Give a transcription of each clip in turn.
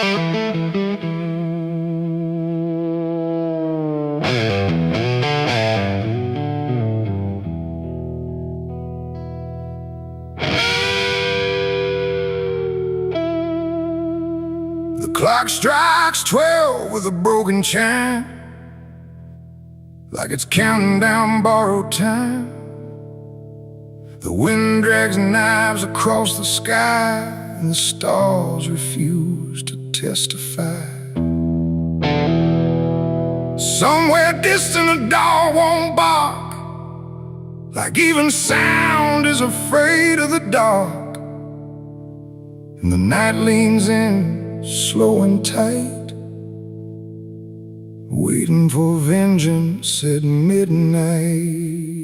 The clock strikes 12 with a broken chime, like it's counting down borrowed time. The wind drags knives across the sky, and the stars refuse to testify. Somewhere distant a dog won't bark, like even sound is afraid of the dark. And the night leans in, slow and tight, waiting for vengeance at midnight.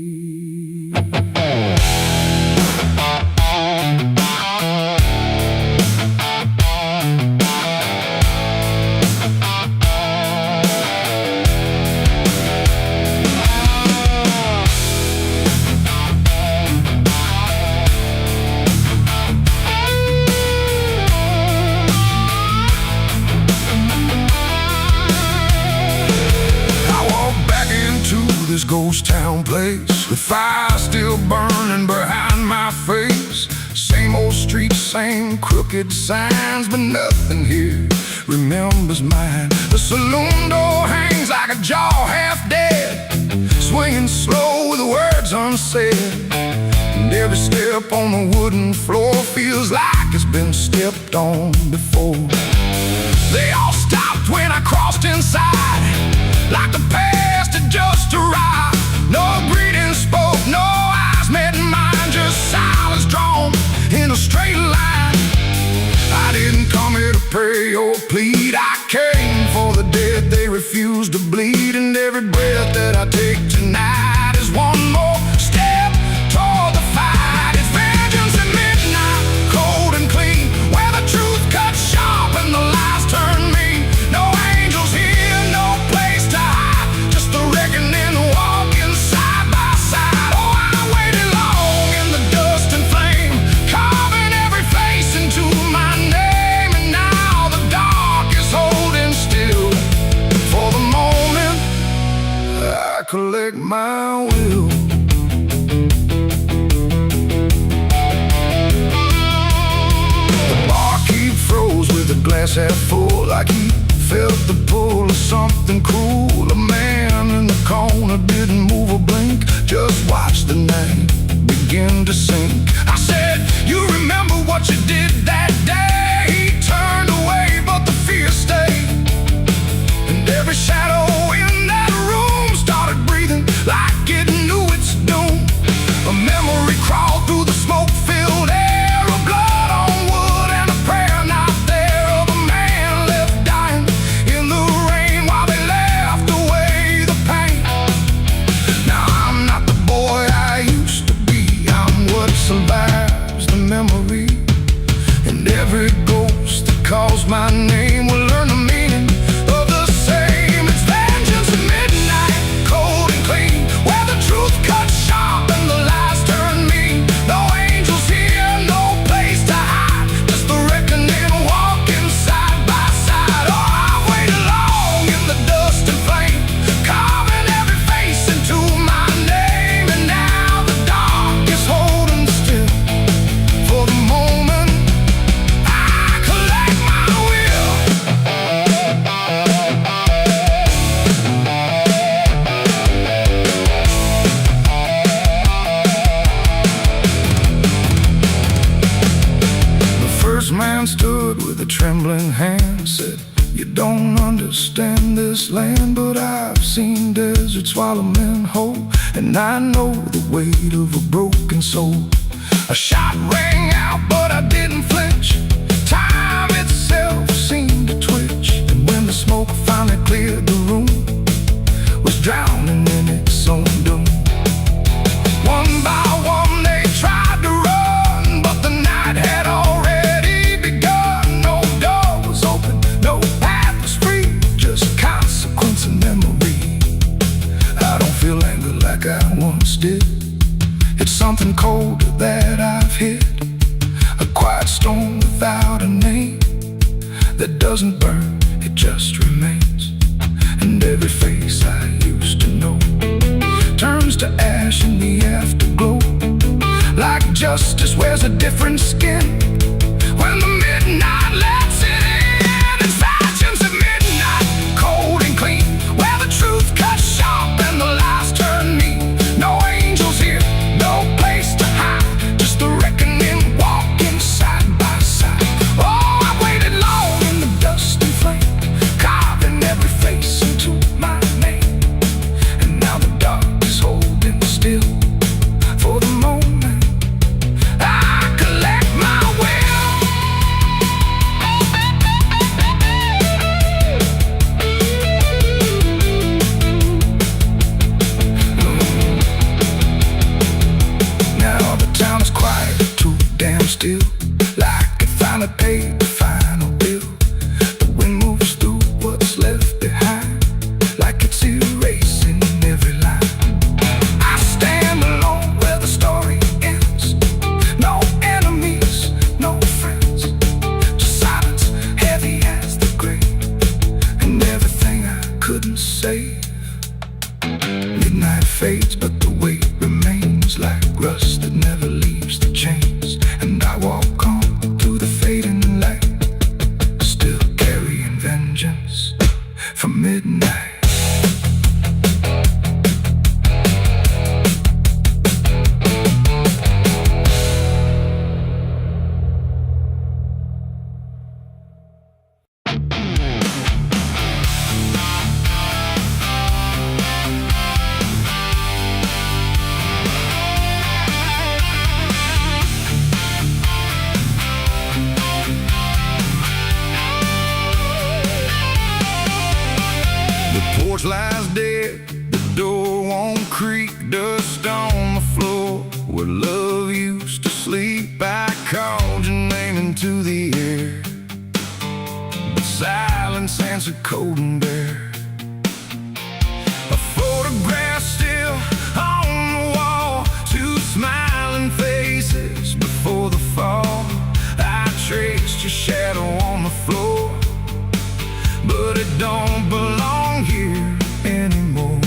This ghost town place, with fire still burning behind my face. Same old streets, same crooked signs, but nothing here remembers mine. The saloon door hangs like a jaw half dead, swinging slow with words unsaid. And every step on the wooden floor feels like it's been stepped on before. They all stopped when I crossed inside, like the past had just arrived. No greeting spoke, no eyes met mine, just silence drawn in a straight line. I didn't come here to pray or plead, I came for the dead they refuse to bleed. And every breath that I take tonight is one more step toward the fight. It's vengeance at midnight, cold and clean, where the truth cuts sharp and the lies turn mean. No angels here, no place to hide, just the reckoning walking side by side. Oh, I waited long in the dust and flame, carving every face into my name. And now the dark is holding still. For the moment, I collect my will. The barkeep froze with a glass half full, like he felt the pull of something cruel. A man in the corner didn't move a blink, just watched the night begin to sink. I said, you remember what you did that day? He turned away, but the fear stayed. And every shadow in that room started breathing like it knew its doom. A memory crawled through the smoke-filled air, of blood on wood and a prayer not there, of a man left dying in the rain while they left away the pain. Now I'm not the boy I used to be, I'm what survives the memory. And every ghost that calls my name will learn the meaning of the same. It's vengeance at midnight, cold and clean, where the truth cuts sharp and the lies turn mean. No angels here, no place to hide, just the reckoning walking side by side. Oh, I waited long in the dust and flame, carving every face into my name. And now the dark is holding still. For the moment, I collect my will. The first man stood with a trembling hand, said, you don't understand this land, but I've seen deserts swallow men whole, and I know the weight of a broken soul. A shot rang out, but I didn't flinch. Time itself seemed to twitch, and when the smoke finally cleared the room, was drowning in its own doom. One by one they tried to run, but the night had already begun. No door was open, no path was free, just consequence and memory. I don't feel anger like I once did, it's something colder that I've hit, a quiet storm without a name that doesn't burn, it just remains. And every face I used to know turns to ash in the afterglow. Like justice wears a different skin when the midnight lets it in. It's fashions at midnight, cold and clean, where the truth cuts sharp and the lies turn mean. No angels here, no place to hide, just the reckoning walking side by side. Oh, I waited long in the dust and flame, carving every face into my name. And now the dark is holding still for the moment I collect my will. Now the town is quiet, too damn still, like it finally paid the final bill. The wind moves through what's left behind, like it's erasing every line. I stand alone where the story ends. No enemies, no friends, just silence heavy as the grave, and everything I couldn't save. Midnight fades, but the weight remains like rust that never leaves the chains. And I walk on through the fading light, still carrying vengeance from midnight. The porch lies dead, the door won't creak, dust on the floor where love used to sleep. I called your name into the air, but silence answered cold and bare. A photograph still on the wall, two smiling faces before the fall. I traced your shadow on the floor, but it don't belong here anymore.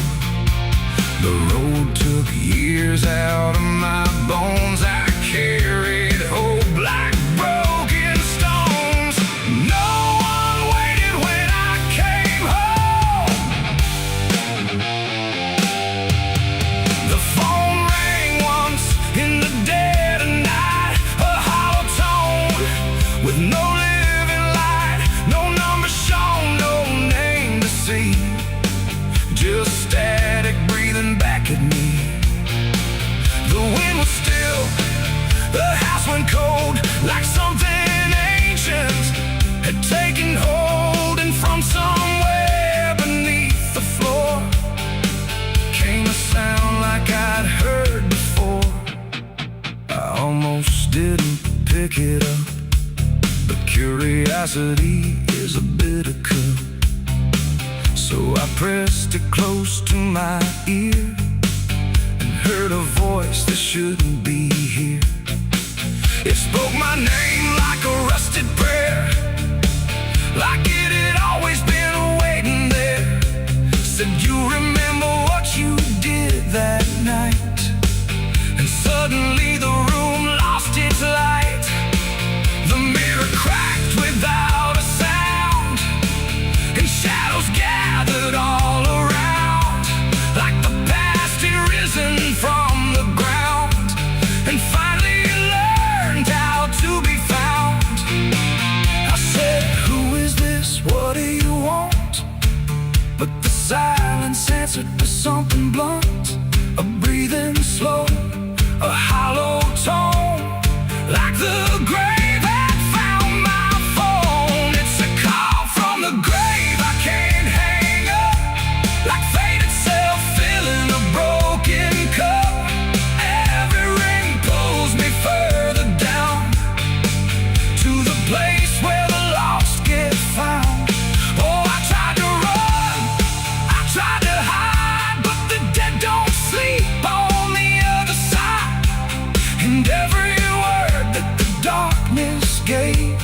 The road took years out of my bones. I carried hope like broken stones. No one waited when I came home. The phone rang once in the dead of night, a hollow tone with no living light, no number shown, no name to see, just static breathing back at me. The wind was still, the house went cold, like something ancient had taken hold. And from somewhere beneath the floor came a sound like I'd heard before. I almost didn't pick it up, but curiosity is a bitter cup. So I pressed it close to my ear and heard a voice that shouldn't be here. It spoke my name like a rusted prayer, like it had always been waiting there. Said, you remember what you did that night? And suddenly the room lost its light. The mirror cracked without a sound, and shadows gathered all around, like the past had risen from the ground and finally learned how to be found. I said, who is this? What do you want? But the silence answered with something blunt, a breathing slow, a hollow tone, like the grave had found my phone. It's a call from the grave I can't hang up, like fate itself filling a broken cup. Every ring pulls me further down to the place where the lost get found. Oh, I tried to run, I tried to hide, but the dead don't sleep on the other side. And every word that the darkness gave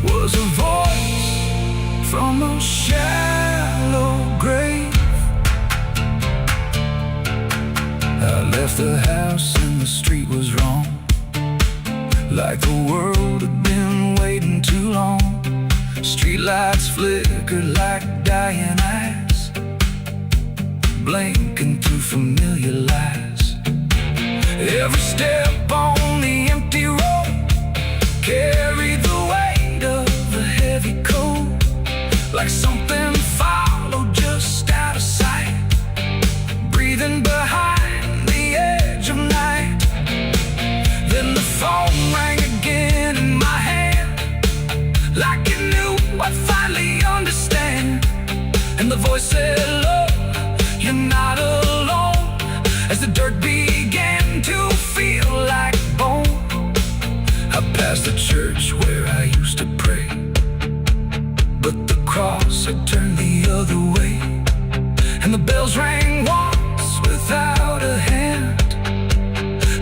was a voice from a shallow grave. I left the house and the street was wrong, like the world had been waiting too long. Streetlights flickered like dying eyes, blinking through familiar lies. Every step on the empty road carried the weight of a heavy coat, like something followed just out of sight, breathing behind the edge of night. Then the phone rang again in my hand, like it knew I'd finally understand. And the voice said, "Look, you're not alone," as the dirt began to feel like bone. I passed the church where I used to pray, but the cross had turned the other way. And the bells rang once without a hand,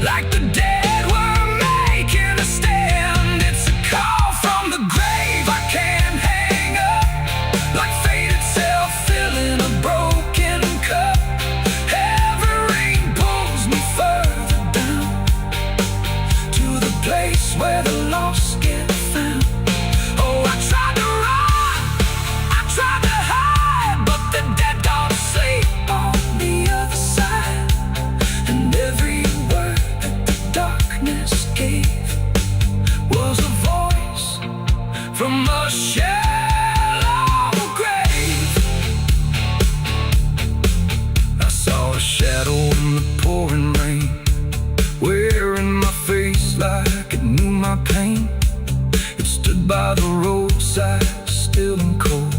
like the dead were making a stand. It's a call from the grave I can't hang up, like fate itself filling a broken cup. Every ring pulls me further down to the place where the lost get found. Oh, I tried to run, I tried to hide, but the dead don't sleep on the other side. And every word that the darkness gave was a voice from a shallow grave. I saw a shadow in the pouring rain, wearing my face like it knew my pain. It stood by the roadside, still and cold,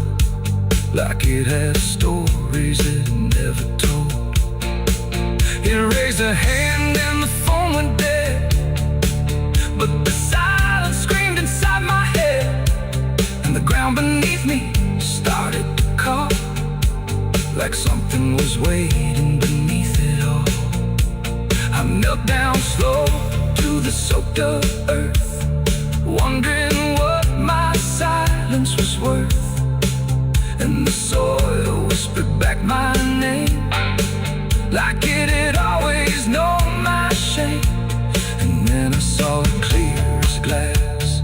like it had stories it never told. It raised a hand and the phone went dead, but the silence screamed inside my head. And the ground beneath me started to call, like something was waiting beneath it all. I knelt down slow to the soaked up earth, wondering what my silence was worth. And the soil whispered back my name, like it had always known my shame. And then I saw it clear as glass,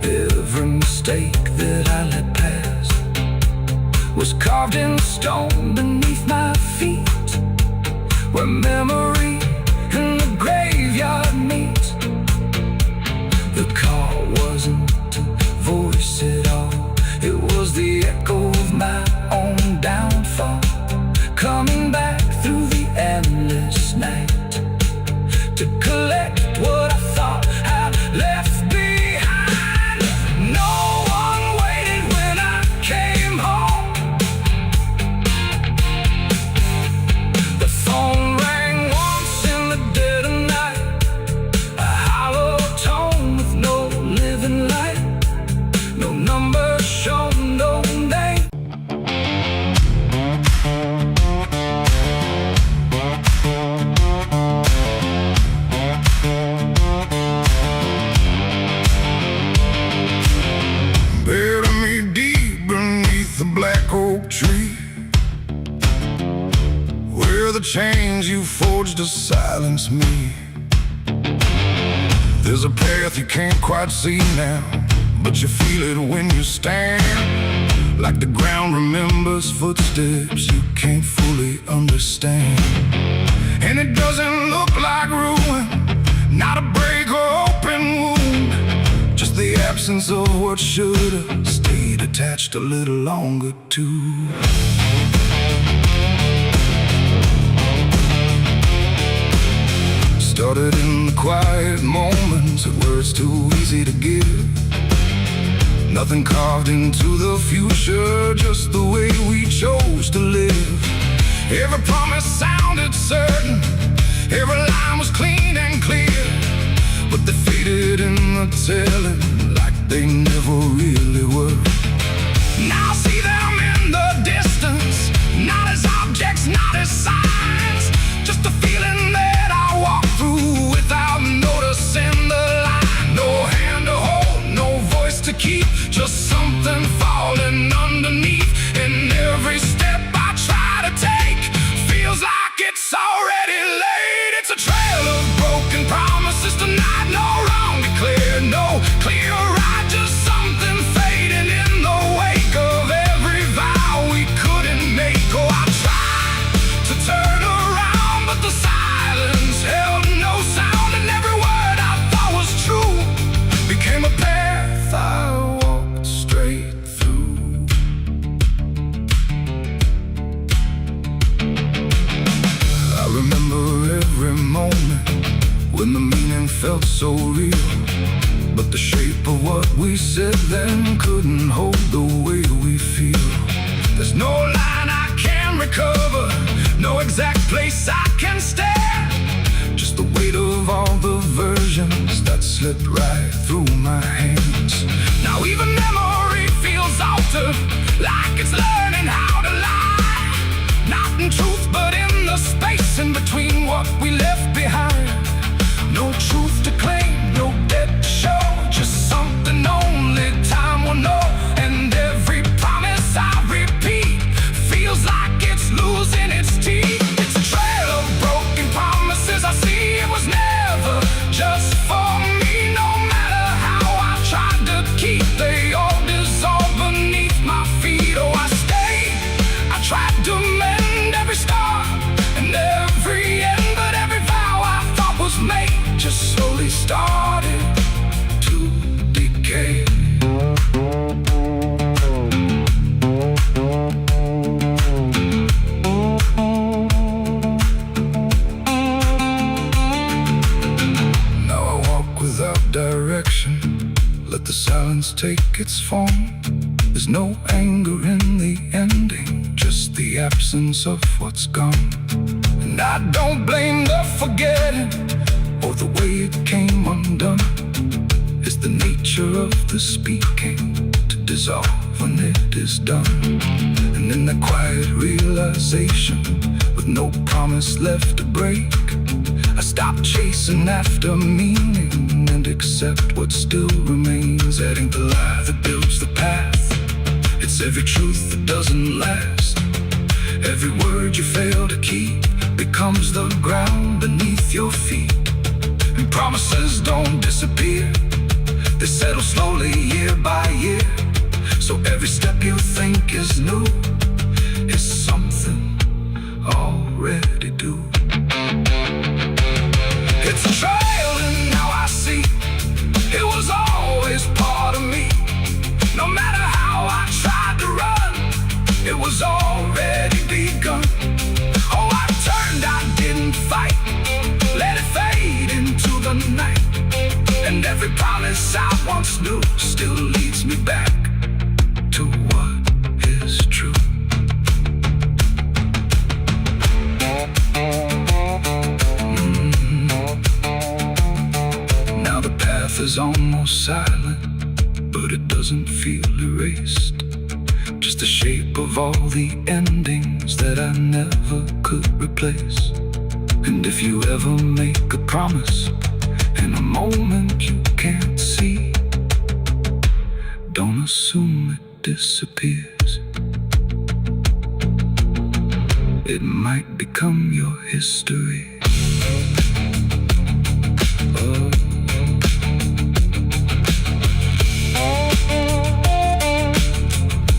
every mistake that I let pass was carved in stone beneath my feet, where memory and the graveyard meet. The call wasn't a voice at all, it was the echo of my own downfall, coming back through the endless night to collect what I thought I'd left behind. No one waited when I came home. The phone rang once in the dead of night, a hollow tone with no living light, no number shown, no name. Bury me deep beneath the black oak tree, where the chains you forged to silence me. There's a path you can't quite see now, but you feel it when you stand, like the ground remembers footsteps you can't fully understand. And it doesn't look like ruin, not a break or open wound, just the absence of what should have stayed attached a little longer too. Started in the quiet moments where it's too easy to give. Nothing carved into the future, just the way we chose to live. Every promise sounded certain, every line was clean and clear, but they faded in the telling like they never really were. Now I see them in the distance, not as objects, not as signs, just a feeling that I walk through without noticing the line. No hand to hold, no voice to so real. But the shape of what we said then couldn't hold the way we feel. There's no line I can recover, no exact place I can stand. Just the weight of all the versions that slipped right through my hands. Now even memory feels altered, like it's learning how to lie. Not in truth, but in the space in between what we left behind. No truth to claim, no debt to show, just something only time will know. And every promise I repeat feels like it's losing its teeth. It's a trail of broken promises I see. It was never just for me. No matter how I tried to keep, they all dissolve beneath my feet. Oh, I stayed, I tried to mend every scar and every end, but every vow I thought was made just slowly started to decay. Now I walk without direction, let the silence take its form. There's no anger in the ending, just the absence of what's gone. And I don't blame the forgetting or the way it came undone. It's the nature of the speaking to dissolve when it is done. And in that quiet realization, with no promise left to break, I stop chasing after meaning and accept what still remains. That ain't the lie that builds the path, it's every truth that doesn't last. Every word you fail to keep becomes the ground beneath your feet. And promises don't disappear, they settle slowly year by year. So every step you think is new is something already due. It's a trail and now I see it was always part of me. No matter how I tried to run, it was already begun. Oh, I turned, I didn't fight, let it fade into the night. And every promise I once knew still leads me back to what is true. Now the path is almost silent, but it doesn't feel erased. Just the shape of all the endings that I never could replace. And if you ever make a promise in a moment you can't see, don't assume it disappears. It might become your history. Oh.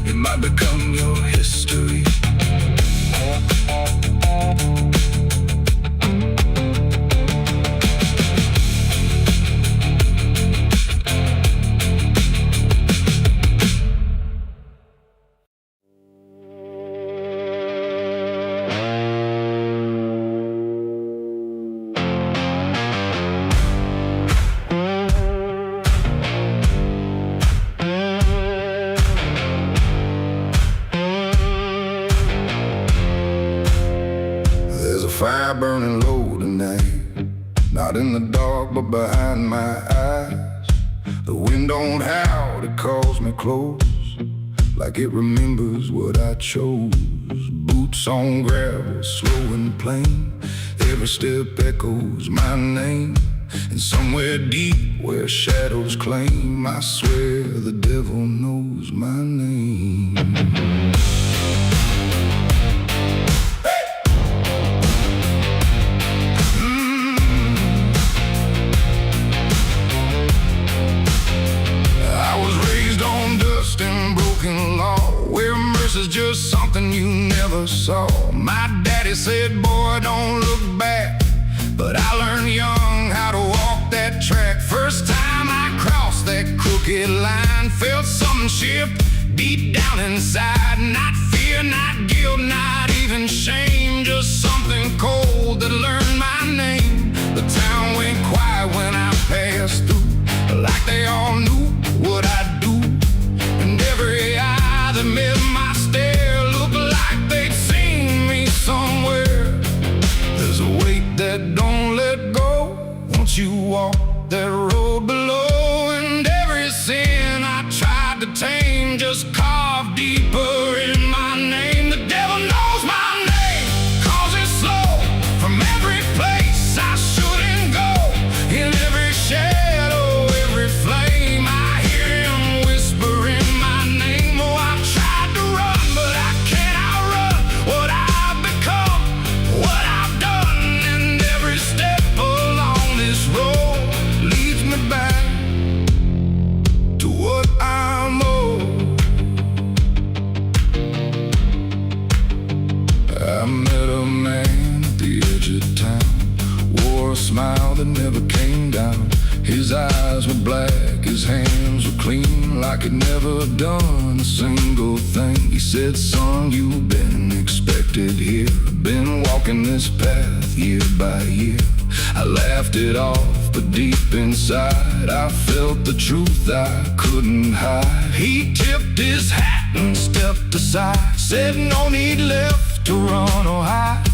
It might become your history. Fire burning low tonight, not in the dark but behind my eyes. The wind don't howl, it calls me close, like it remembers what I chose. Boots on gravel, slow and plain, every step echoes my name. And somewhere deep where shadows claim, I swear the devil knows my name. Is just something you never saw. My daddy said, boy, don't look back, but I learned young how to walk that track. First time I crossed that crooked line, felt something shift deep down inside. Not fear, not guilt, not even shame, just something cold that learned my name. The town went quiet when I passed through, like they all knew what I'd do. And every eye that met my stare looked like they'd seen me somewhere. There's a weight that don't let go once you walk that road below. And every sin I tried to tame just carved deeper in my name. The devil knows my name, 'cause it's slow. From every place I shouldn't go, in every shadow, every flame, I hear him whispering my name. Oh, I've tried to run, but I can't outrun what I've become, what I've done. And every step along this road leads me back to what I'm owed. I met a man at the edge of town, wore a smile that never came down. His eyes were black, his hands were clean, like he'd never done a single thing. He said, son, you've been expected here, been walking this path year by year. I laughed it off, but deep inside I felt the truth I couldn't hide. He tipped his hat and stepped aside, said no need left to run or hide.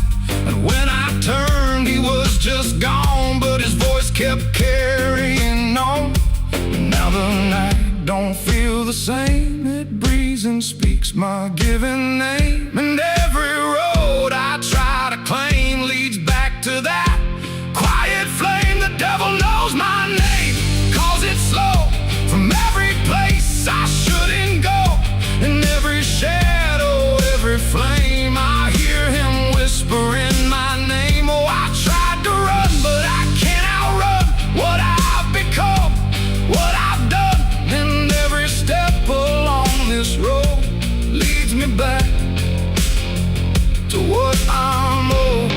And when I turned, he was just gone, but his voice kept carrying on. And now the night don't feel the same, it breathes and speaks my given name. And every road I try to claim leads back to that quiet flame. The devil knows my name, 'cause it's slow. From every place I shouldn't go, in every shadow, every flame, I hear him whispering my name. Oh, I tried to run, but I can't outrun what I've become, what I've done. And every step along this road leads me back to what I'm owed.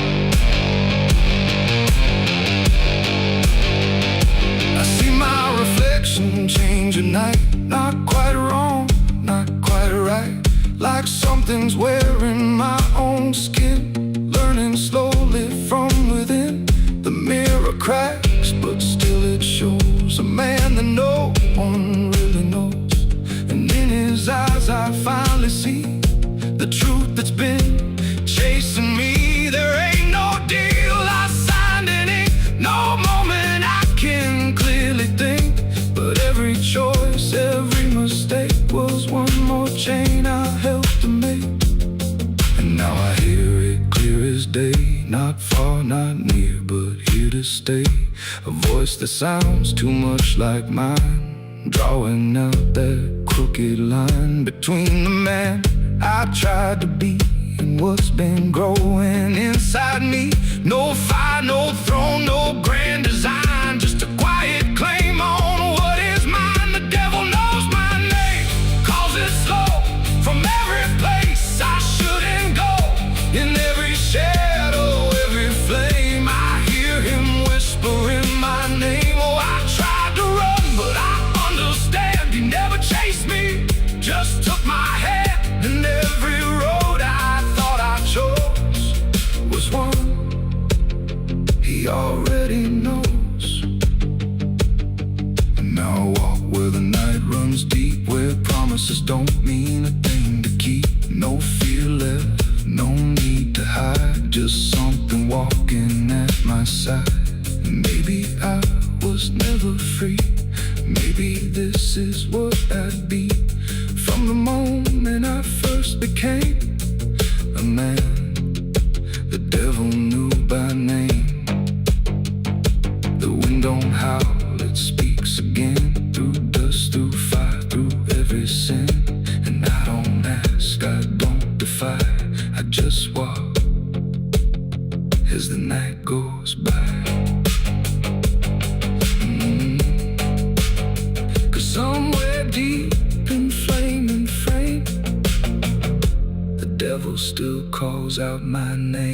I see my reflection change at night, not quite wrong, not quite right, like something's wearing my own skin, learning slowly from within. The mirror cracks, but still it shows a man that no one really knows. And in his eyes I finally see the truth that's been chasing me. There ain't no deal I signed in ink, no moment I can clearly think, but every choice, every mistake was one more chain I helped to make. And now I hear it clear as day, not far, not near, but here to stay. A voice that sounds too much like mine, drawing out that crooked line between the man I tried to be and what's been growing inside me. No fire, no throne, no grand design, just a quiet claim on what is mine. The devil knows my name, 'cause it's slow. From every place I shouldn't go, in every shadow, every flame, I hear him whispering my name. Oh, I tried to run, but I understand he never chased me, just took my hand. And every road I thought I chose was one he already knows. And now I walk where the night runs deep, where promises don't mean a thing to keep. No fear left, no need to hide, just something walking at my side. Maybe I was never free, maybe this is what I'd be. From the moment I first became a man, the devil knew by name. The wind don't howl, it speaks again, through dust, through fire, through every sin. And I don't ask, I don't defy, I just walk as the night goes by. 'Cause somewhere deep in flame and frame, the devil still calls out my name.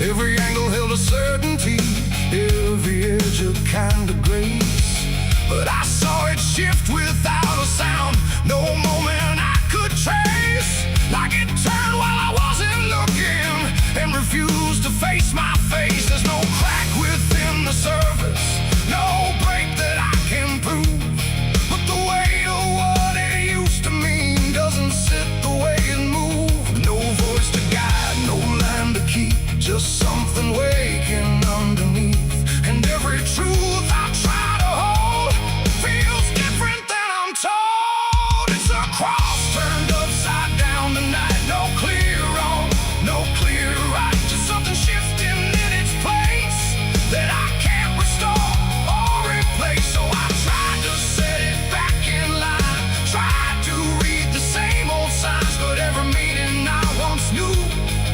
Every angle held a certainty, every edge a kind of grace. But I saw it shift without a sound, no moment I could trace. Like it turned while I wasn't looking, and refused to face my face. There's no crack within the surface, no break that I can prove. But the weight of what it used to mean doesn't sit the way it moved. No voice to guide, no line to keep, just something waking underneath. And every truth I try to hold feels different than I'm told. It's a cross turned upside down tonight. No clear wrong, no clear right, just something shifting in its place that I can't restore or replace. So I tried to set it back in line, tried to read the same old signs, but every meaning I once knew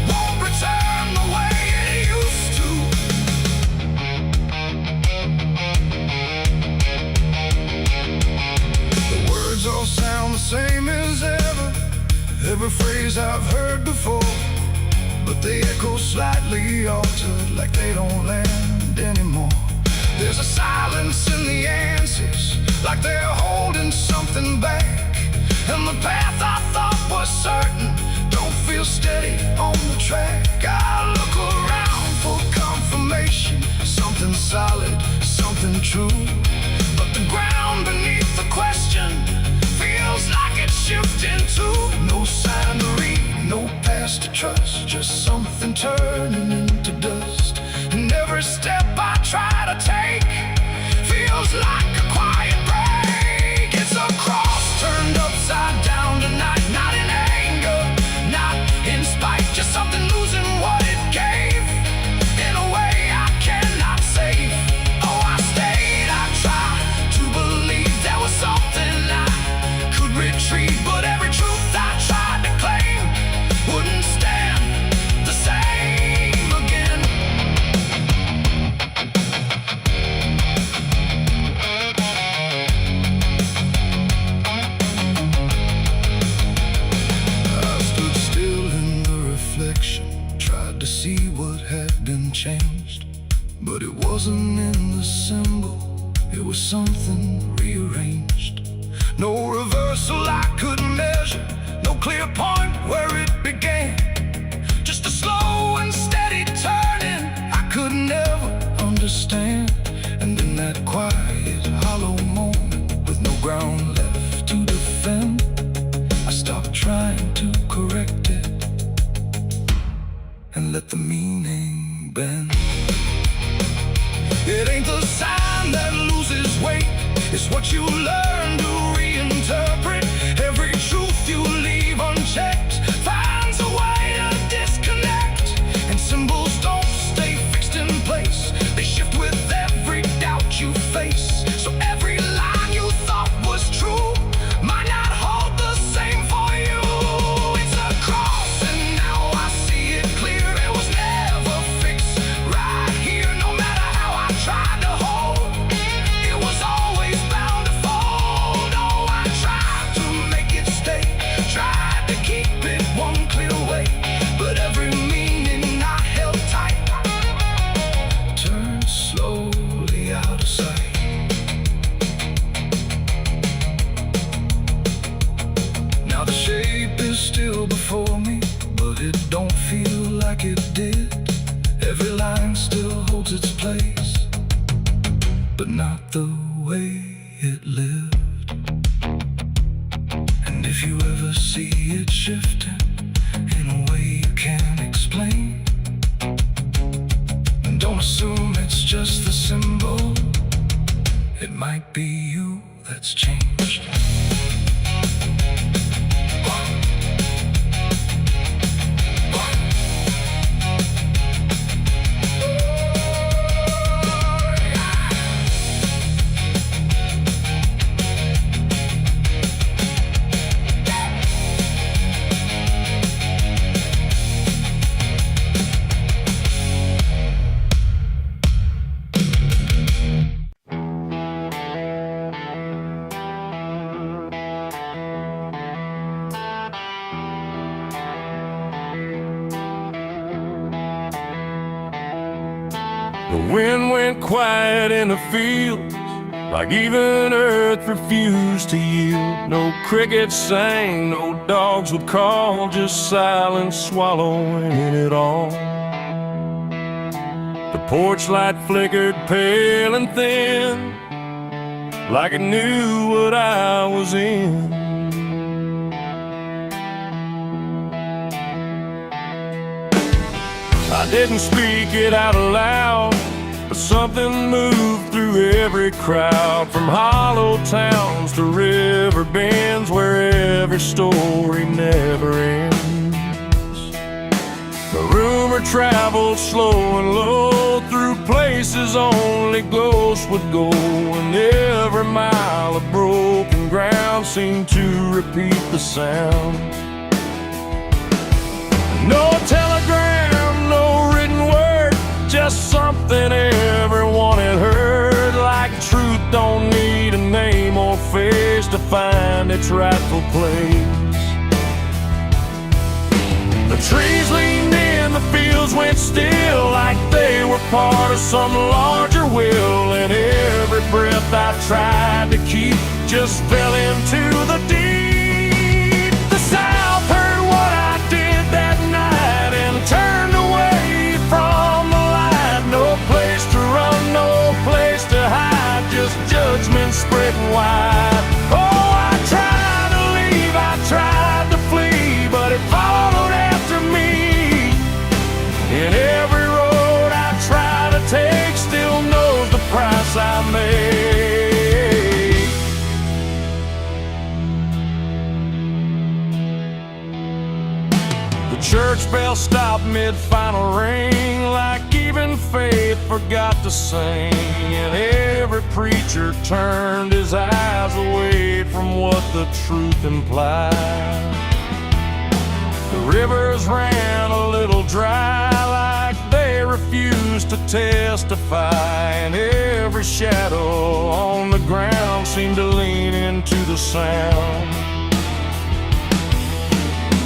won't return the way it used to. The words all sound the same as ever, every phrase I've heard before, but they echo slightly altered, like they don't land anymore. There's a silence in the answers, like they're holding something back. And the path I thought was certain don't feel steady on the track. I look around for confirmation, something solid, something true. But the ground beneath the question feels like it's shifting too. No sign to read, no past to trust, just something turning into dust. And every step I try to take feels like a quiet break. It's a cross turned upside down tonight, not in anger, not in spite, just something losing what it gave in a way I cannot save. Oh, I stayed, I tried to believe there was something I could retrieve, but every truth I tried to claim wouldn't stand the same again. I stood still in the reflection, tried to see what had been changed, but it wasn't in the symbol, it was something rearranged. No reversal I could measure, no clear point where it began, just a slow and steady turning I could never understand. And in that quiet, hollow moment, with no ground left to defend, I stopped trying to correct it and let the meaning bend. It ain't the sign that loses weight, it's what you learn to reinterpret. Every truth you leave unchecked finds a way to disconnect. And symbols don't stay fixed in place, they shift with every doubt you face. So every line you thought was true might not hold the same for you. It's a cross and now I see it clear, it was never fixed right here. No matter how I tried to hold, it was always bound to fold. Oh, I tried to make it stay, tried to keep it one clear way, but every meaning I held tight turned slowly out of sight. Now the shape is still before me, but it don't feel like it did. Every line still holds its place, but not the way it lived. And if you ever see it shifting in a way you can't explain, don't assume it's just the symbol, it might be you that's changed. The wind went quiet in the fields, like even earth refused to yield. No crickets sang, no dogs would call, just silence swallowing it all. The porch light flickered pale and thin, like it knew what I was in. I didn't speak it out loud, but something moved through every crowd, from hollow towns to river bends, where every story never ends. The rumor traveled slow and low through places only ghosts would go, and every mile of broken ground seemed to repeat the sound. No telegram, no written word, just something everyone had heard, like truth don't need a name or face to find its rightful place. The trees leaned in, the fields went still, like they were part of some larger will, and every breath I tried to keep just fell into the deep. The South heard what I did that night and turned away from the light. No place to run, no place to hide, just judgment spreading wide. Oh, I tried to leave, I tried to flee, but it followed after me. And every road I try to take still knows the price I made. The church bell stopped mid-final ring, like even faith forgot to sing, and every preacher turned his eyes away from what the truth implied. The rivers ran a little dry, like they refused to testify, and every shadow on the ground seemed to lean into the sound.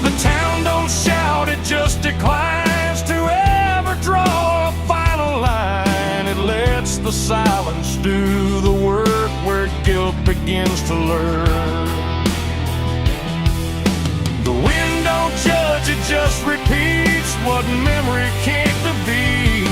The town don't shout, it just declines to ever draw a final line. It lets the silence do the work where guilt begins to lurk. The wind don't judge, it just repeats what memory came to be.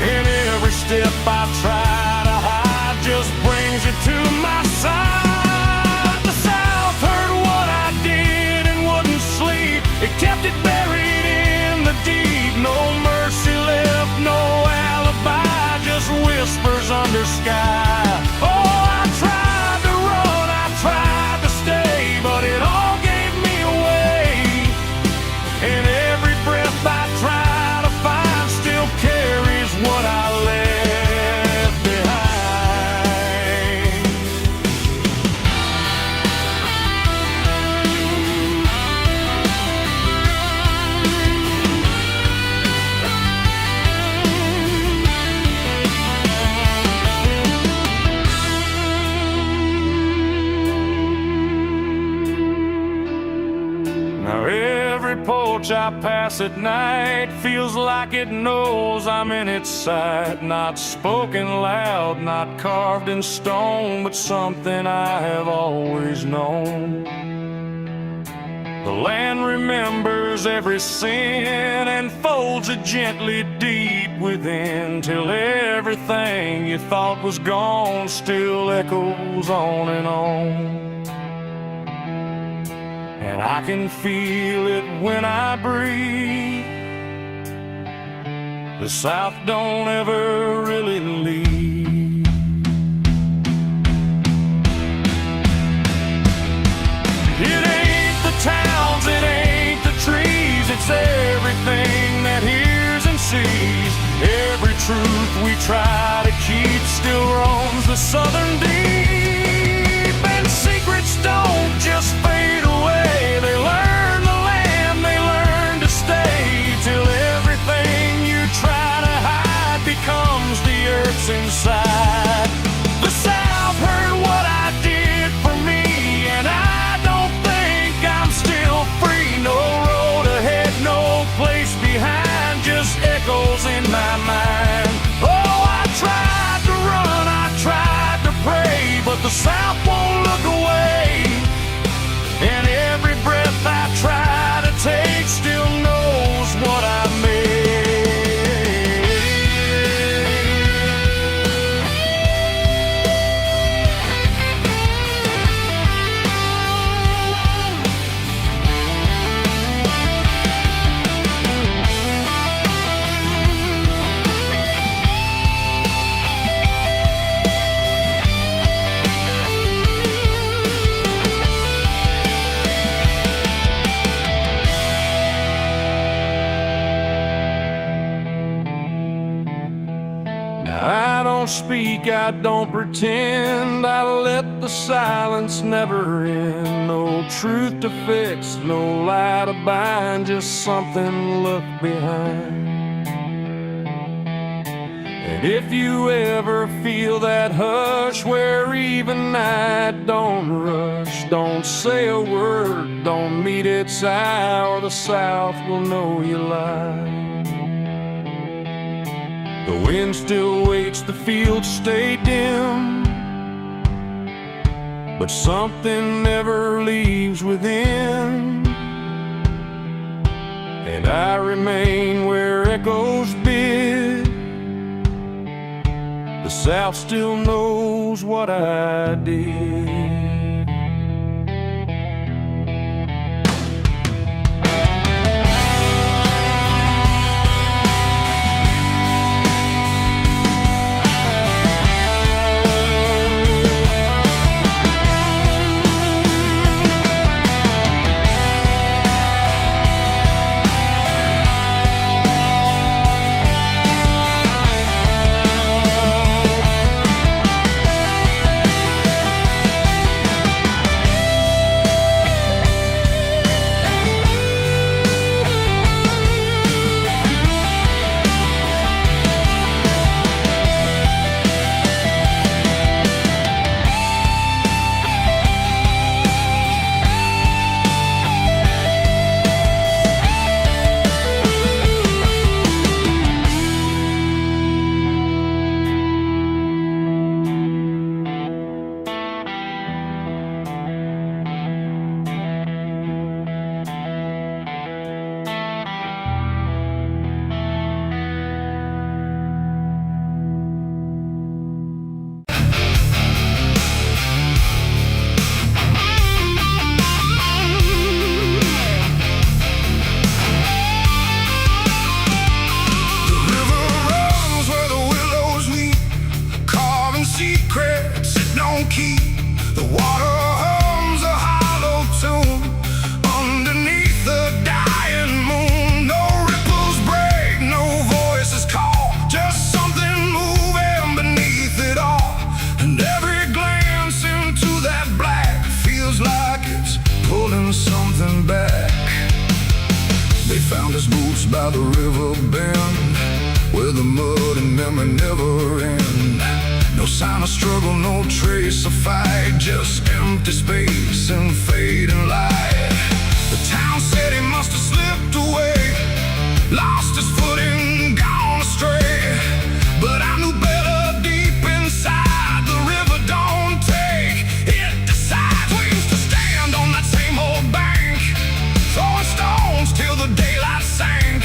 And every step I try to hide just brings you to my side. The South heard what I did and wouldn't sleep, it kept it buried in the deep. No mercy left, no alibi, just whispers under sky. Oh, I tried to run, I tried to stay, but it all gave me away. And every breath I try to find still carries what I left behind. Now every porch I pass at night feels like it knows I'm in its sight. Not spoken loud, not carved in stone, but something I have always known. The land remembers every sin and folds it gently deep within, till everything you thought was gone still echoes on and on. And I can feel it when I breathe. The South don't ever really leave. It ain't the towns, it ain't the trees, it's everything that hears and sees. Every truth we try to keep still roams the southern deep. And secrets don't just fade away, they learn the land, they learn to stay, till everything you try to hide becomes the earth's inside. The South heard what I did for me, and I don't think I'm still free. No road ahead, no place behind, just echoes in my mind. don't speak, I don't pretend. I let the silence never end. No truth to fix, no lie to bind, just something to look behind. And if you ever feel that hush where even night don't rush, don't say a word, don't meet its eye, or the South will know you lie. The wind still waits, the fields stay dim, but something never leaves within. And I remain where echoes bid. The South still knows what I did. The water hums a hollow tune underneath the dying moon. No ripples break, no voices call, just something moving beneath it all. And every glance into that black feels like it's pulling something back. They found his boots by the river bend, where the mud and memory never end. No sign of struggle, no trace of fight, just empty space and fading light. The town said he must have slipped away, lost his footing, gone astray. But I knew better deep inside, the river don't take, it decides. We used to stand on that same old bank, throwing stones till the daylight sank.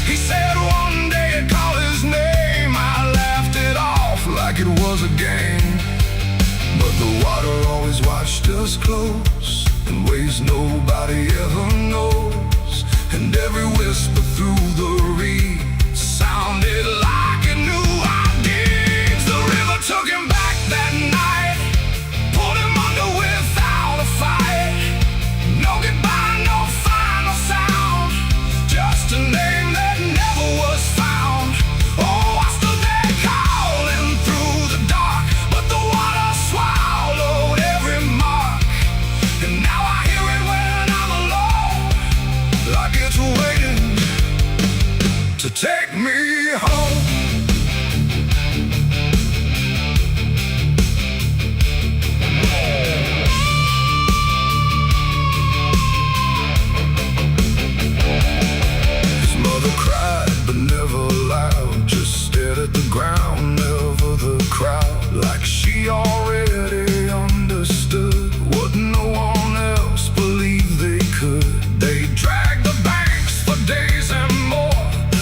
He said one day I'd call his name, I laughed it off like it was a game. But the water always watched us close, in ways nobody ever knows. And every whisper through the reeds sounded like it knew our deeds. The river took him back that night, pulled him under without a fight. No goodbye, no final sound, just a name that never was found. Oh, I stood there calling through the dark, but the water swallowed every mark. And now I hear it when I'm alone, like it's waiting to take me home. His mother cried, but never loud, just stared at the ground, never the crowd. Like she already understood what no one else believed they could. They dragged the banks for days and more,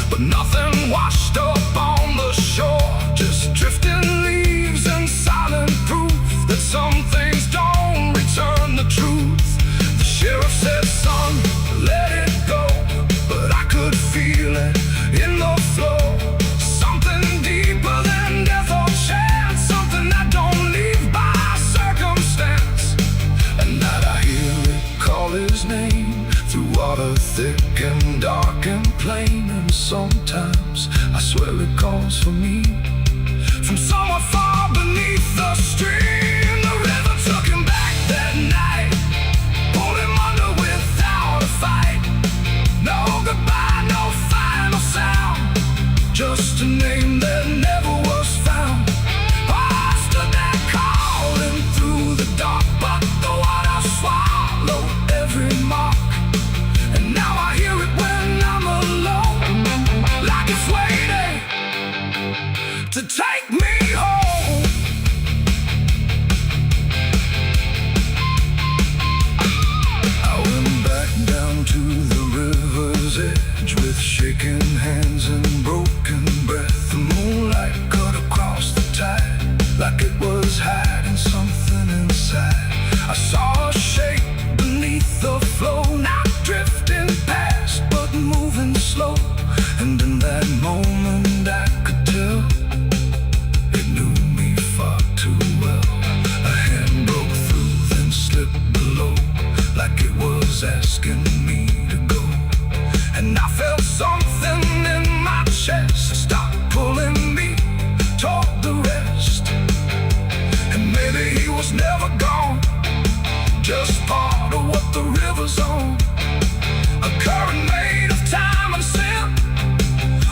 but nothing washed up on the shore. Just drifting leaves and silent proof that some things don't return the truth. The sheriff said, son, let it go, but I could feel it in the flow. Something deeper than death or chance, something that don't leave by circumstance. And that I hear it call his name through water thick and dark and plain. And sometimes I swear it calls for me, from somewhere far beneath the stream. The river took him back that night, pulled him under without a fight. No goodbye, no final sound, just a name that never was found. I stood there calling through the dark, but the water swallowed every mark. And now I hear it when I'm alone, like it's waiting to take me home. I went back down to the river's edge with shaking hands and broken breath. The moonlight cut across the tide like it was hiding something inside. I saw a shape beneath the flow, not drifting past but moving slow. And in that moment I could tell it knew me far too well. A hand broke through, then slipped below, like it was asking me to go. And I felt something in my chest stop pulling me toward the rest. And maybe he was never gone, just part of what the river's on. A current made of time and sin,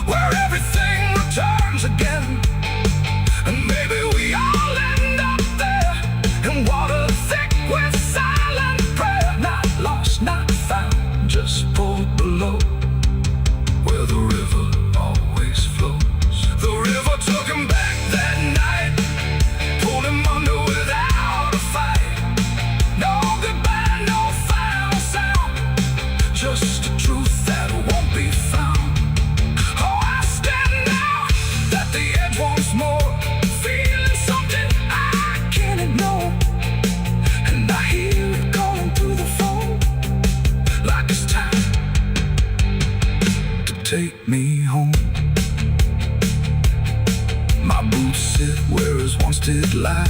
where everything returns again. And maybe we all end up there, in water thick with silent prayer. Not lost, not found, just pulled below, where the river always flows. The river took him back that night, pulled him under without a fight. No goodbye, no final sound, just a truth that won't be found. Oh, I stand now at the edge once more, feeling something I can't ignore. And I hear it calling through the phone, like it's time to take me home. My boots sit where his once did lie,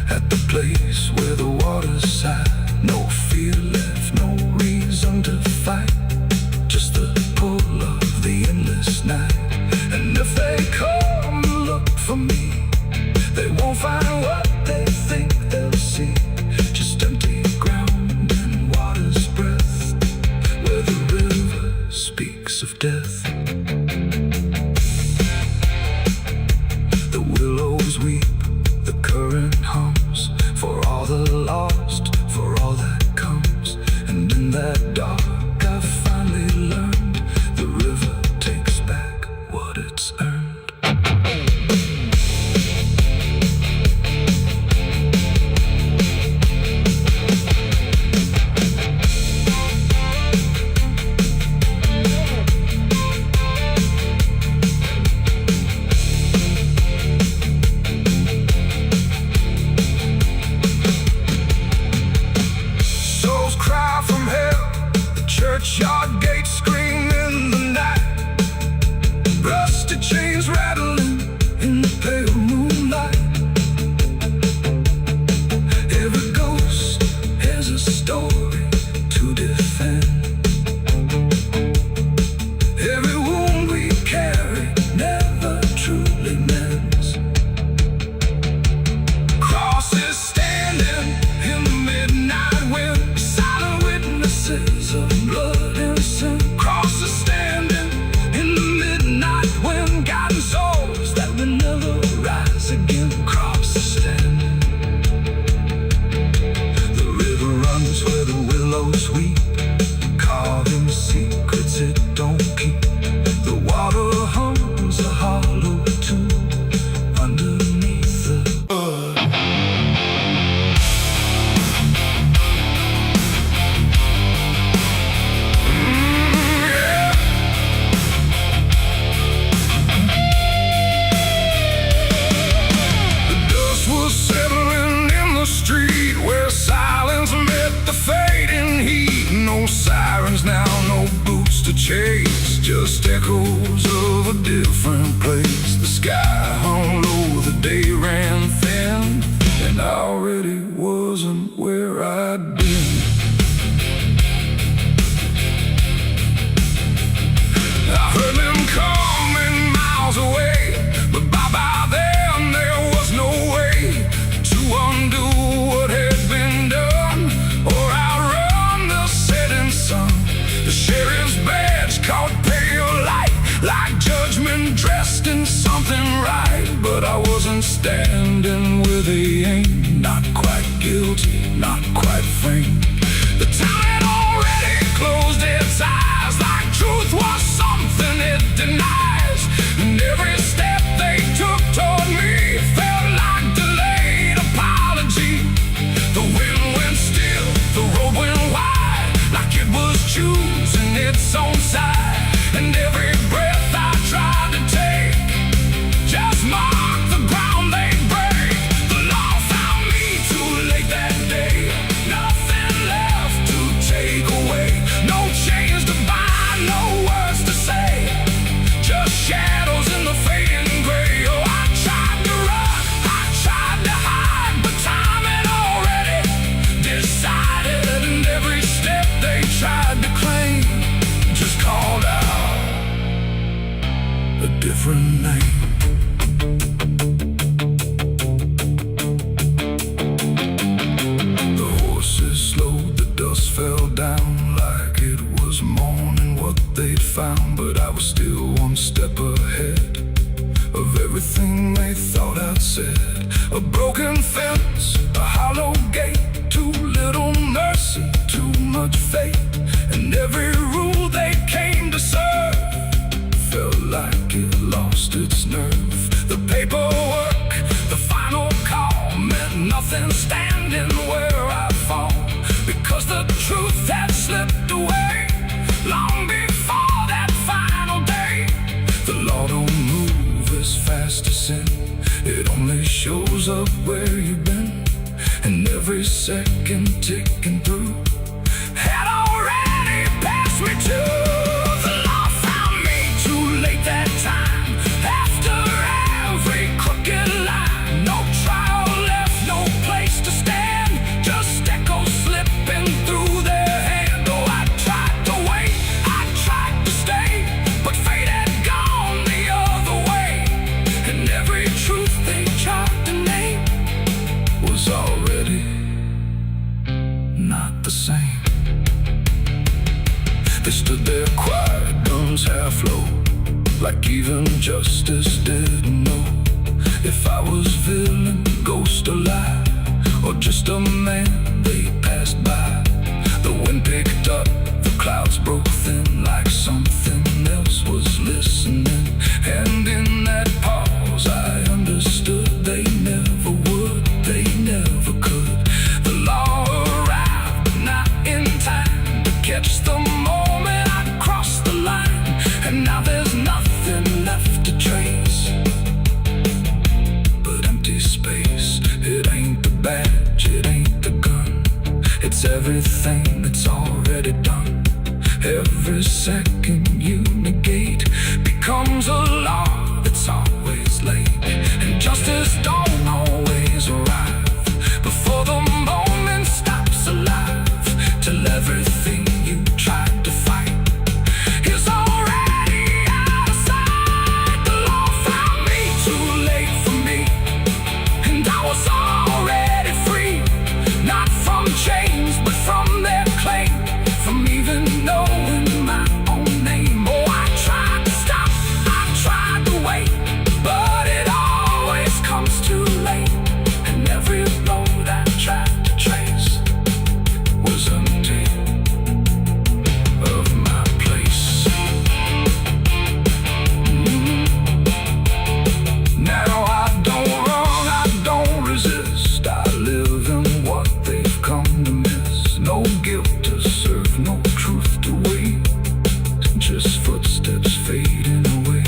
at the place where the water sighed. No fear left, no reason to fight, just the pull of the endless night. And if they come to look for me, they won't find what they think they'll see, just empty ground and water's breath, where the river speaks of death. The willows weep, the current hums, for all the lost, for all that comes. And in that dark I finally learned, the river takes back what it's earned. Souls cry from hell, the churchyard gates scream in the night. Rusted chains rattling in the pale moonlight. Every ghost has a story to defend. Every wound we carry never truly mends. Crosses standing in the midnight wind, silent witnesses of blood and sin. Crosses standing in the midnight wind, guiding souls that will never rise again. Crosses standing. The river runs where the willows weep, carving secrets it don't keep. The water hums a hollow tune underneath the dust was settling in the street, where silence met the fading heat. No sirens now, no boots to chase, just echoes of a different place. The sky hung low, the day ran thin, and I already wasn't where I'd been. I heard them coming miles away, but by then I wasn't standing where they aimed. Not quite guilty, not quite framed. The town had already closed its eyes, like truth was something it denies. And every step they took toward me felt like delayed apology. The wind went still, the road went wide, like it was choosing its own side. And every breath I tried to take just marked the ground they break. The law found me too late that day. Nothing left to take away. No chains to bind, no words to say. Just shadows in the fading gray. Oh, I tried to run, I tried to hide, but time had already decided. And every step they tried to claim just called out a different name. The horses slowed, the dust fell down like it was morning what they'd found. But I was still one step ahead of everything they thought I'd said. A broken fence, a hollow gate, too little mercy, too much fate. And every rule they came to serve felt like it lost its nerve. The paperwork, the final call meant nothing standing where I fall, because the truth had slipped away long before that final day. The law don't move as fast as sin. It only shows up where you've been. And every second ticking through had already passed me too. The law found me too late that time. After every crooked line, no trial left, no place to stand. Just echoes slipping through their hand. Oh, I tried to wait, I tried to stay, but fate had gone the other way. And every truth they tried to name was already not the same. They stood there quiet, guns half low, like even justice didn't know if I was villain, ghost or lie, or just a man they passed by. The wind picked up, the clouds broke thin, like something else was listening. And in that pause I understood they never would, they never could. The law arrived, but not in time to catch the moment I crossed the line. And now there's nothing left to trace but empty space. It ain't the badge, it ain't the gun, it's everything that's already done. Every second you negate becomes a law that's always late. And justice don't always arrive before the moment stops alive, till everything you tried to fight is already out of sight. The law found me too late for me, and I was already free. Not from chains, but from their claim, from even knowing my own name. Oh, I tried to stop, I tried to wait, but it always comes too late. And every road I tried to trace was empty of my place. Now I don't run, I don't resist. I live in what they've come to miss. No guilt to serve, no truth to wait, just footsteps fading away.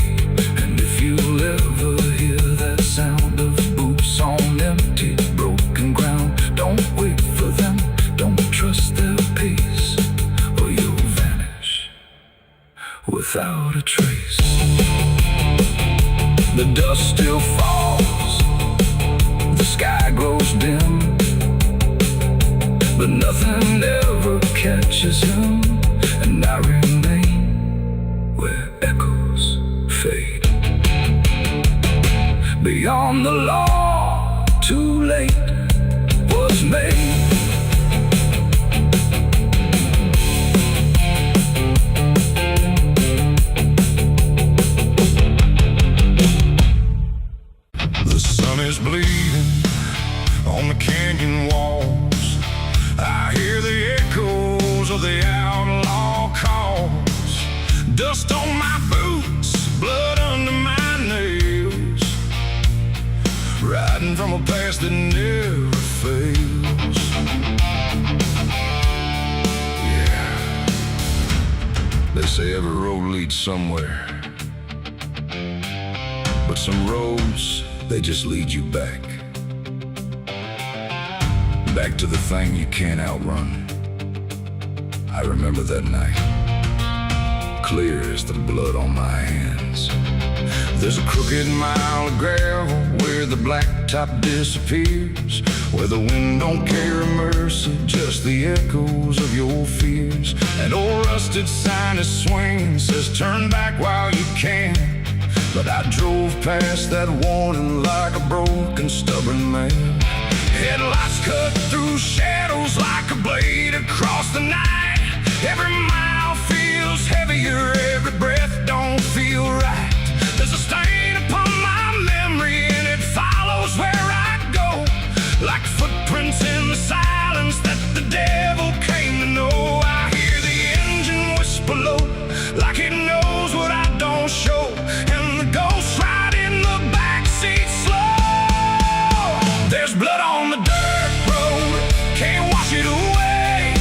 And if you'll ever hear that sound of boots on empty, broken ground, don't wait for them, don't trust their pace, or you'll vanish without a trace. The dust still falls, the sky grows dim, but nothing ever catches him. And I remain where echoes fade. Beyond the law, too late was made. They say every road leads somewhere, but some roads, they just lead you back. Back to the thing you can't outrun. I remember that night, clear as the blood on my hands. There's a crooked mile of gravel where the blacktop disappears, where the wind don't carry mercy, just the echoes of your fears. An old rusted sign is swinging, says turn back while you can. But I drove past that warning like a broken, stubborn man. Headlights cut through shadows like a blade across the night. Every mile feels heavier, every breath don't feel right. There's a stain upon my memory and it follows where I go, like footprints in the silence that the devil came to know. I hear the engine whisper low, like it knows what I don't show, and the ghost ride in the backseat slow. There's blood on the dirt road, can't wash it away.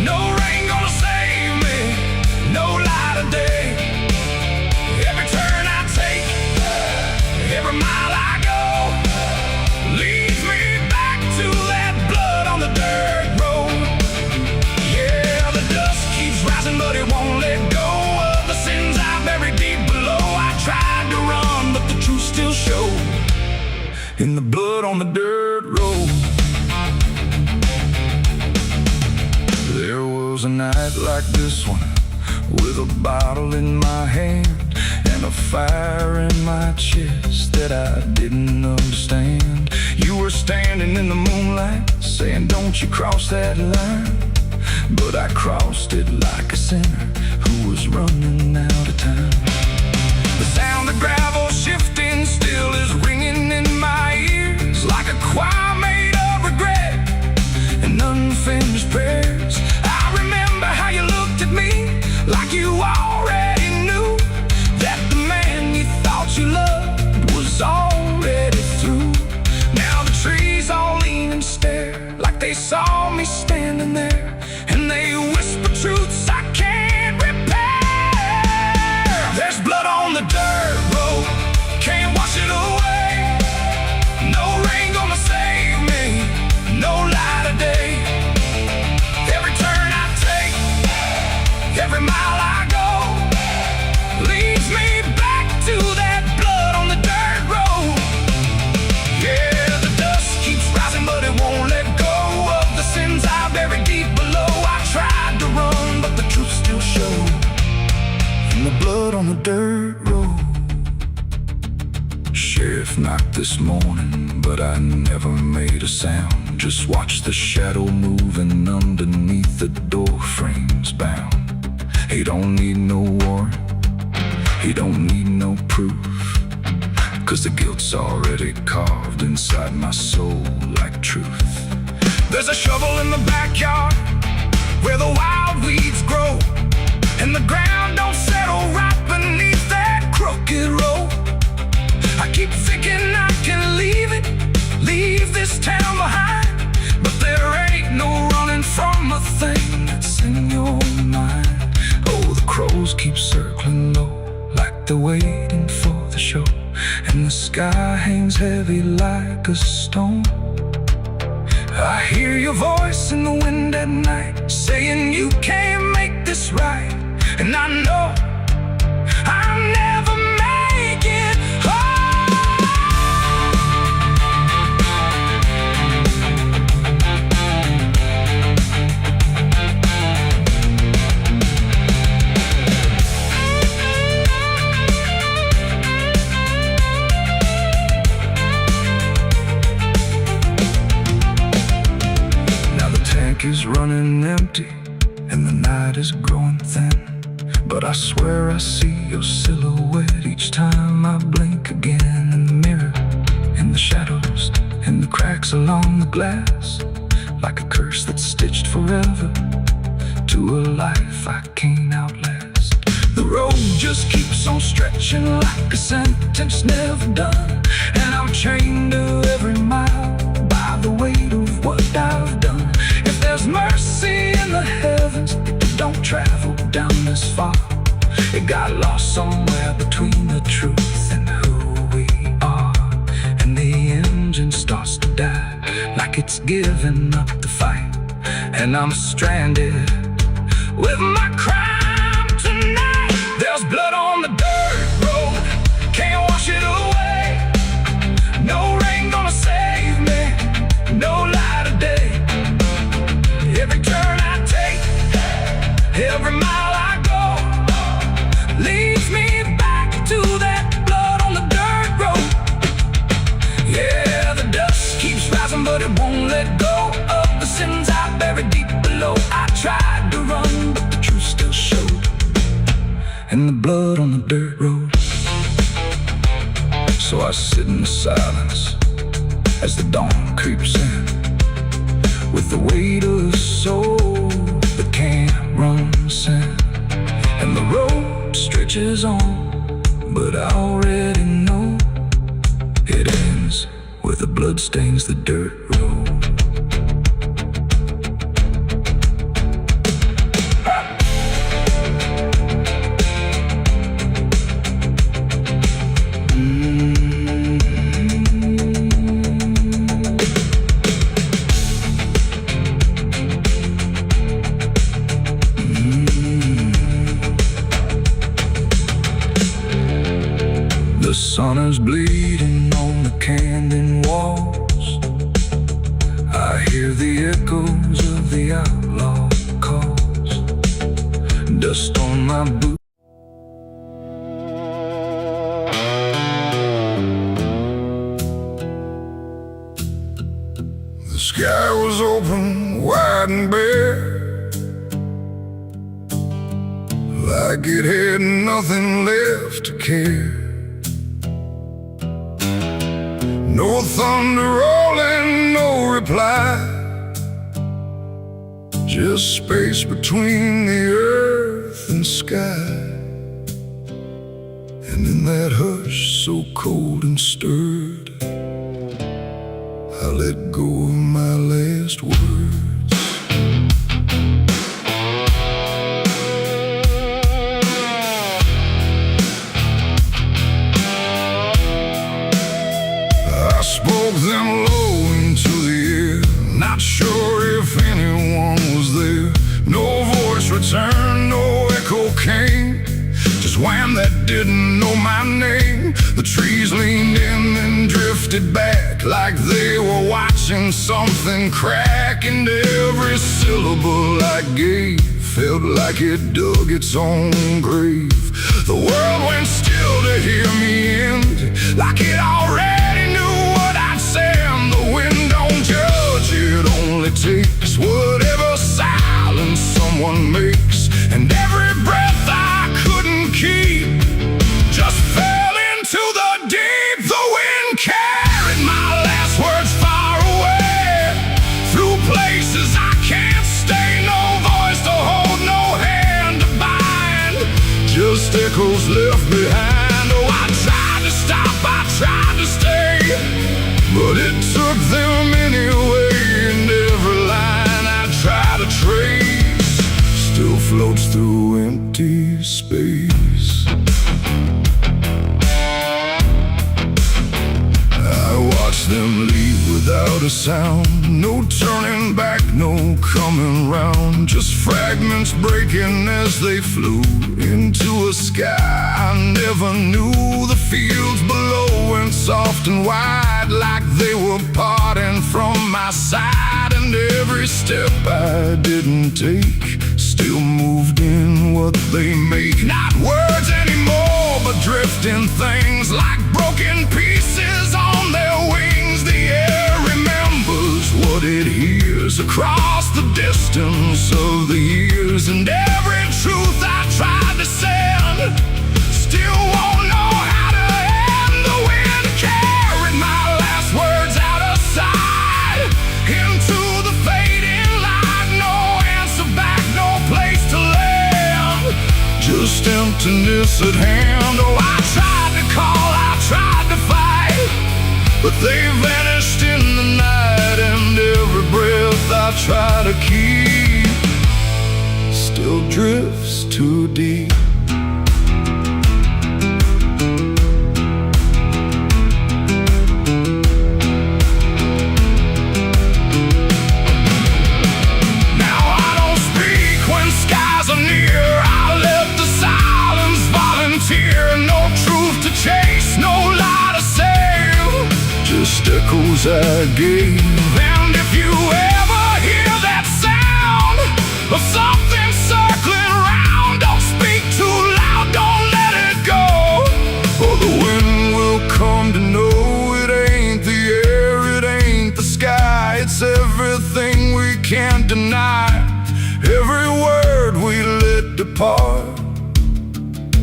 No rain gonna save me, no light of day. Every turn I take, every mile I go, leads me back to that blood on the dirt road. Yeah, the dust keeps rising, but it won't let go of the sins I buried deep below. I tried to run, but the truth still showed in the blood on the dirt road. There was a night like this one, with a bottle in my hand and a fire in my chest that I didn't understand. You were standing in the moonlight, saying don't you cross that line. But I crossed it like a sinner who was running out of time. The sound of gravel shifting still is ringing in my ears, like a choir made of regret and unfinished prayers. I remember how you looked at me, like you already knew that the man you thought you loved was already through. Now the trees all lean and stare, like they saw me standing there, and they whisper truths I can't repair. There's blood on the dirt road, can't wash it away. No rain gonna save me, no light of day. Every turn I take, every mile I go, leads me back to that blood on the dirt road. Yeah, the dust keeps rising, but it won't let go of the sins I buried deep below. I tried to run, but the truth still showed in the blood on the dirt road. Sheriff knocked this morning, but I never made a sound. Just watched the shadow moving underneath the door frames bound. He don't need no warrant, he don't need no proof, 'cause the guilt's already carved inside my soul like truth. There's a shovel in the backyard where the wild weeds grow, and the ground don't settle right beneath that crooked road. I keep thinking I can leave it, leave this town behind, but there ain't no running from a thing that's in your mind. Oh, the crows keep circling low, like they're waiting for the show, and the sky hangs heavy like a stone. I hear your voice in the wind at night, saying you can't make this right, and I know I'll never make it home. Is running empty and the night is growing thin, but I swear I see your silhouette each time I blink again. In the mirror, in the shadows, in the cracks along the glass, like a curse that's stitched forever to a life I can't outlast. The road just keeps on stretching like a sentence never done, and I'm chained to every mile by the weight of what I've done. If there's mercy in the heavens, don't travel down this us far. It got lost somewhere between the truth and who we are. And the engine starts to die, like it's giving up the fight. And I'm stranded with my crime tonight. There's blood on the dirt road, can't wash it away. No rain gonna save me, no light of day. Every turn I take, every mile I go, leads me back to that blood on the dirt road. Yeah, the dust keeps rising, but it won't let go of the sins I buried deep below. I tried to run, but the truth still showed, and the blood on the dirt road. So I sit in the silence as the dawn creeps in, with the weight of a soul that can't run sin. And the road stretches on, but I already know it ends where the blood stains the dirt road. The sun is bleeding on the canyon walls. I hear the echoes of the outlaw calls. Dust on my boots. The sky was open, wide and bare, like it had nothing left to care. No thunder rolling, no reply, just space between the earth and sky. And in that hush so cold and stirred, I let go of my last words. I spoke them low into the air, not sure if anyone was there. No voice returned, no echo came, just wham that didn't know my name. The trees leaned in and drifted back, like they were watching something crack. And every syllable I gave felt like it dug its own grave. The world went still to hear me end, like it already knew what I'd say. And the wind don't judge, it only takes whatever silence someone makes. And every breath I couldn't keep just fell into the deep. The wind carried my last words far away, through places I can't stay. No voice to hold, no hand to bind, just echoes left behind. Oh, I tried to stop, I tried to stay, but it took them anyway. And every line I try to trace still floats through empty space. I watch them leave without a sound, no turning back, no coming round, just fragments breaking as they flew into a sky I never knew. The fields below went soft and wide, like they were parting from my side. And every step I didn't take still moved in what they make. Not words anymore, but drifting things, like broken pieces on their wings. The air remembers what it hears across the distance of the years. And every truth I tried to send still won't know how to end. The wind carried my last words out of sight, into the fading light. No answer back, no place to land, just emptiness at hand. Oh, I tried to call, I tried to fight, but they vanished in the night. And every breath I try to keep still drifts to too deep. Now I don't speak when skies are near. I let the silence volunteer. No truth to chase, no lie to save, Just echoes I gave. and if you ever hear that sound of something circling round, don't speak too loud, don't let it go. Or the wind will come to know it ain't the air, it ain't the sky. It's everything we can't deny. Every word we let depart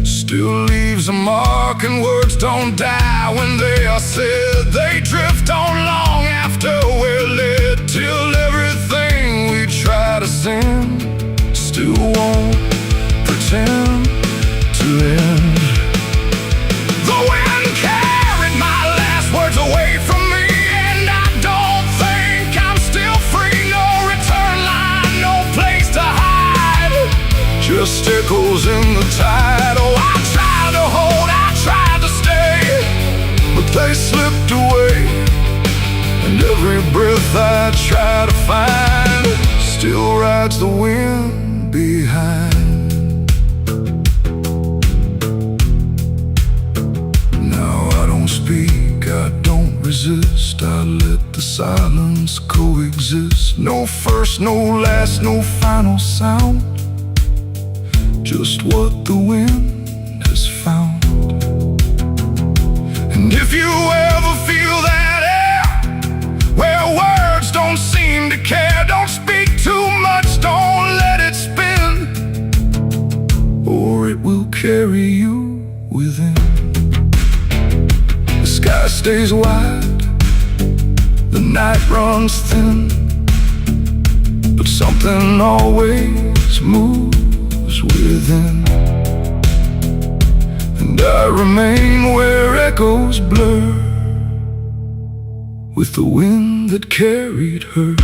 still leaves a mark, and words don't die when they are said. They drift on long after we're led, till everything we try to send still won't pretend to end. The wind carried my last words away from me, and I don't think I'm still free. No return line, no place to hide, Just echoes in the tide. Oh, I tried to hold, I tried to stay, but they slipped away, and every breath I try to find still rides the wind behind. Now I don't speak, I don't resist. I let the silence coexist. No first, no last, no final sound, just what the wind has found. and if you ever feel that air where words don't seem to care, don't speak too much, don't let it spin, or it will carry you within. The sky stays wide, the night runs thin, but something always moves within. And I remain where echoes blur with the wind that carried her.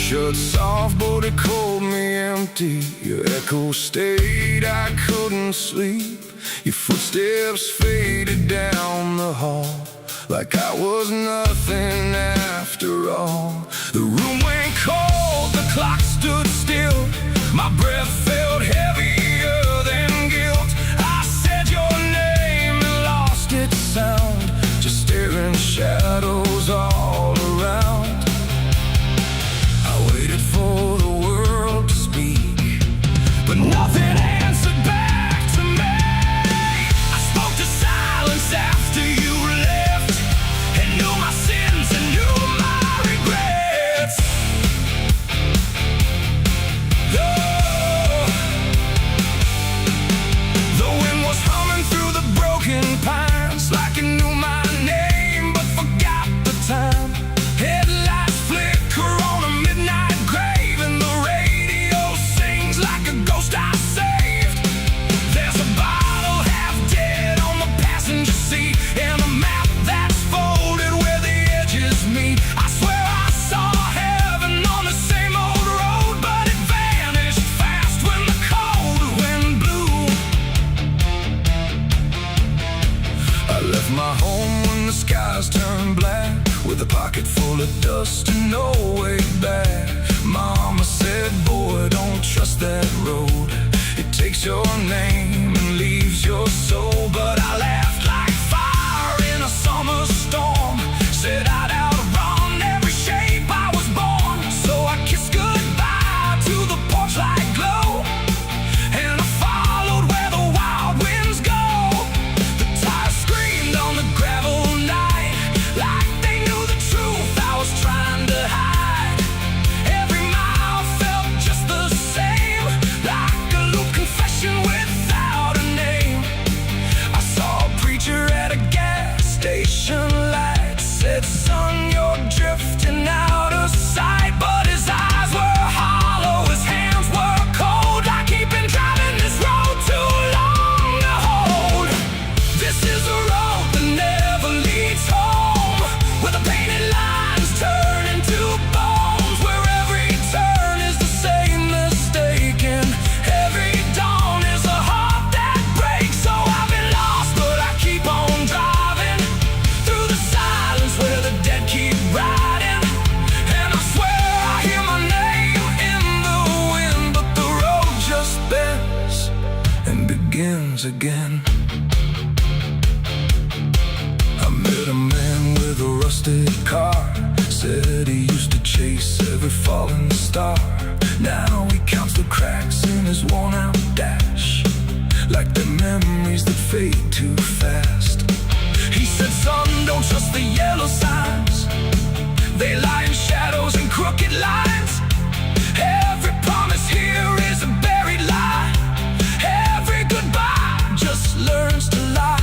Shut soft, but it called me empty. Your echo stayed, I couldn't sleep. Your footsteps faded down the hall like I was nothing after all. the room went cold, the clock stood still, my breath felt heavier than guilt. I said your name and lost its sound, just staring shadows all around. I waited for the world to speak, but nothing answered back to me. I spoke to silence after you left, and knew my sins and knew my regrets. The wind was humming through the broken pines, like it knew my name but forgot the time. Headlights flicker on a midnight grave, and the radio sings like a ghost I saved. There's a bottle half dead on the passenger seat, and a map that's folded where the edges meet. I swear I saw heaven on the same old road, but it vanished fast when the cold wind blew. I left my home when the skies turned black, with a pocket full of dust and no way back. Mama said, boy, don't trust that road. It takes your name and leaves your soul. But I laughed like fire in a summer storm, said I'd outrun every shape I was born. So I kissed goodbye to the porch light glow, and I followed where the wild winds go. The tires screamed on the gravel night, like they knew the truth I was trying again. I met a man with a rusted car, said he used to chase every falling star. Now he counts the cracks in his worn-out dash, like the memories that fade too fast. He said, son, don't trust the yellow signs. They lie in shadows and crooked lines. Every promise here is a buried lie. Every goodbye just learns to lie.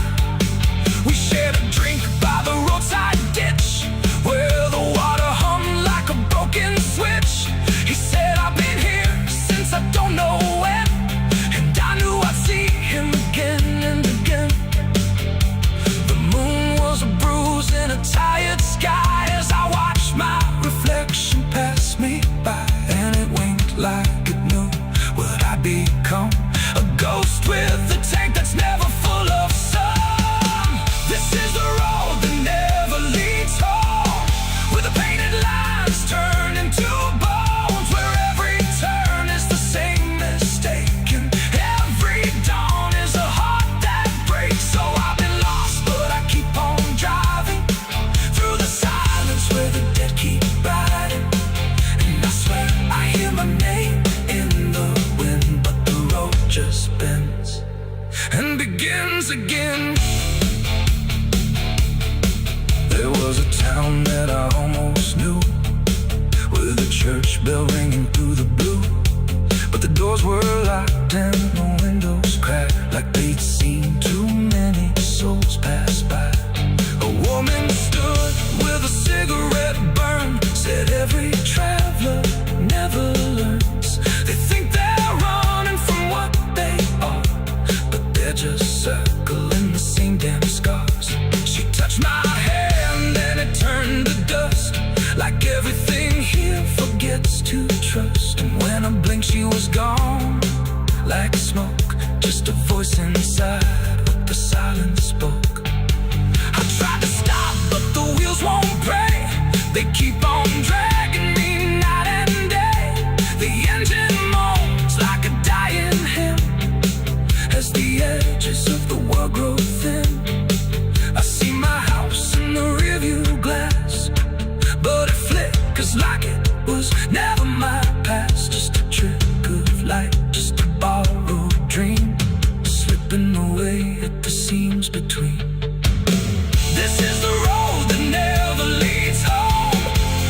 We shared a drink by the roadside ditch, where the water hummed like a broken switch. He said, I've been here since I don't know when, and I knew I'd see him again and again. The moon was a bruise in a tired sky as I watched my reflection pass me by, and it winked like it knew what I'd become, a ghost with a tank that's never full of sun. This is the road that never leads home, where the painted lines turn into bones, where every turn is the same mistake, and every dawn is a heart that breaks. So I've been lost, but I keep on driving through the silence where the dead keep riding. And I swear I hear my name in the wind, but the road just bends and begins again. There was a town that I almost knew, with a church bell ringing through the blue, but the doors were locked and the windows cracked, like they'd seen too many souls pass by. A woman stood with a cigarette burn, said every traveler never learns. They think they're running from what they are, but they're just circling the same damn scars. She touched my hand and it turned to dust, like everything here forgets to trust. And when I blinked she was gone, like smoke, just a voice inside, but the silence spoke. I tried to stop, but the wheels won't break. They keep on dragging me night and day. The engine moans like a dying hymn as the edges of the world grow thin. I see my house in the rearview glass, but it flickers like it was never my past. Just a trick of light, just a borrowed dream, slipping away at the seams between. This is the road that never leads home,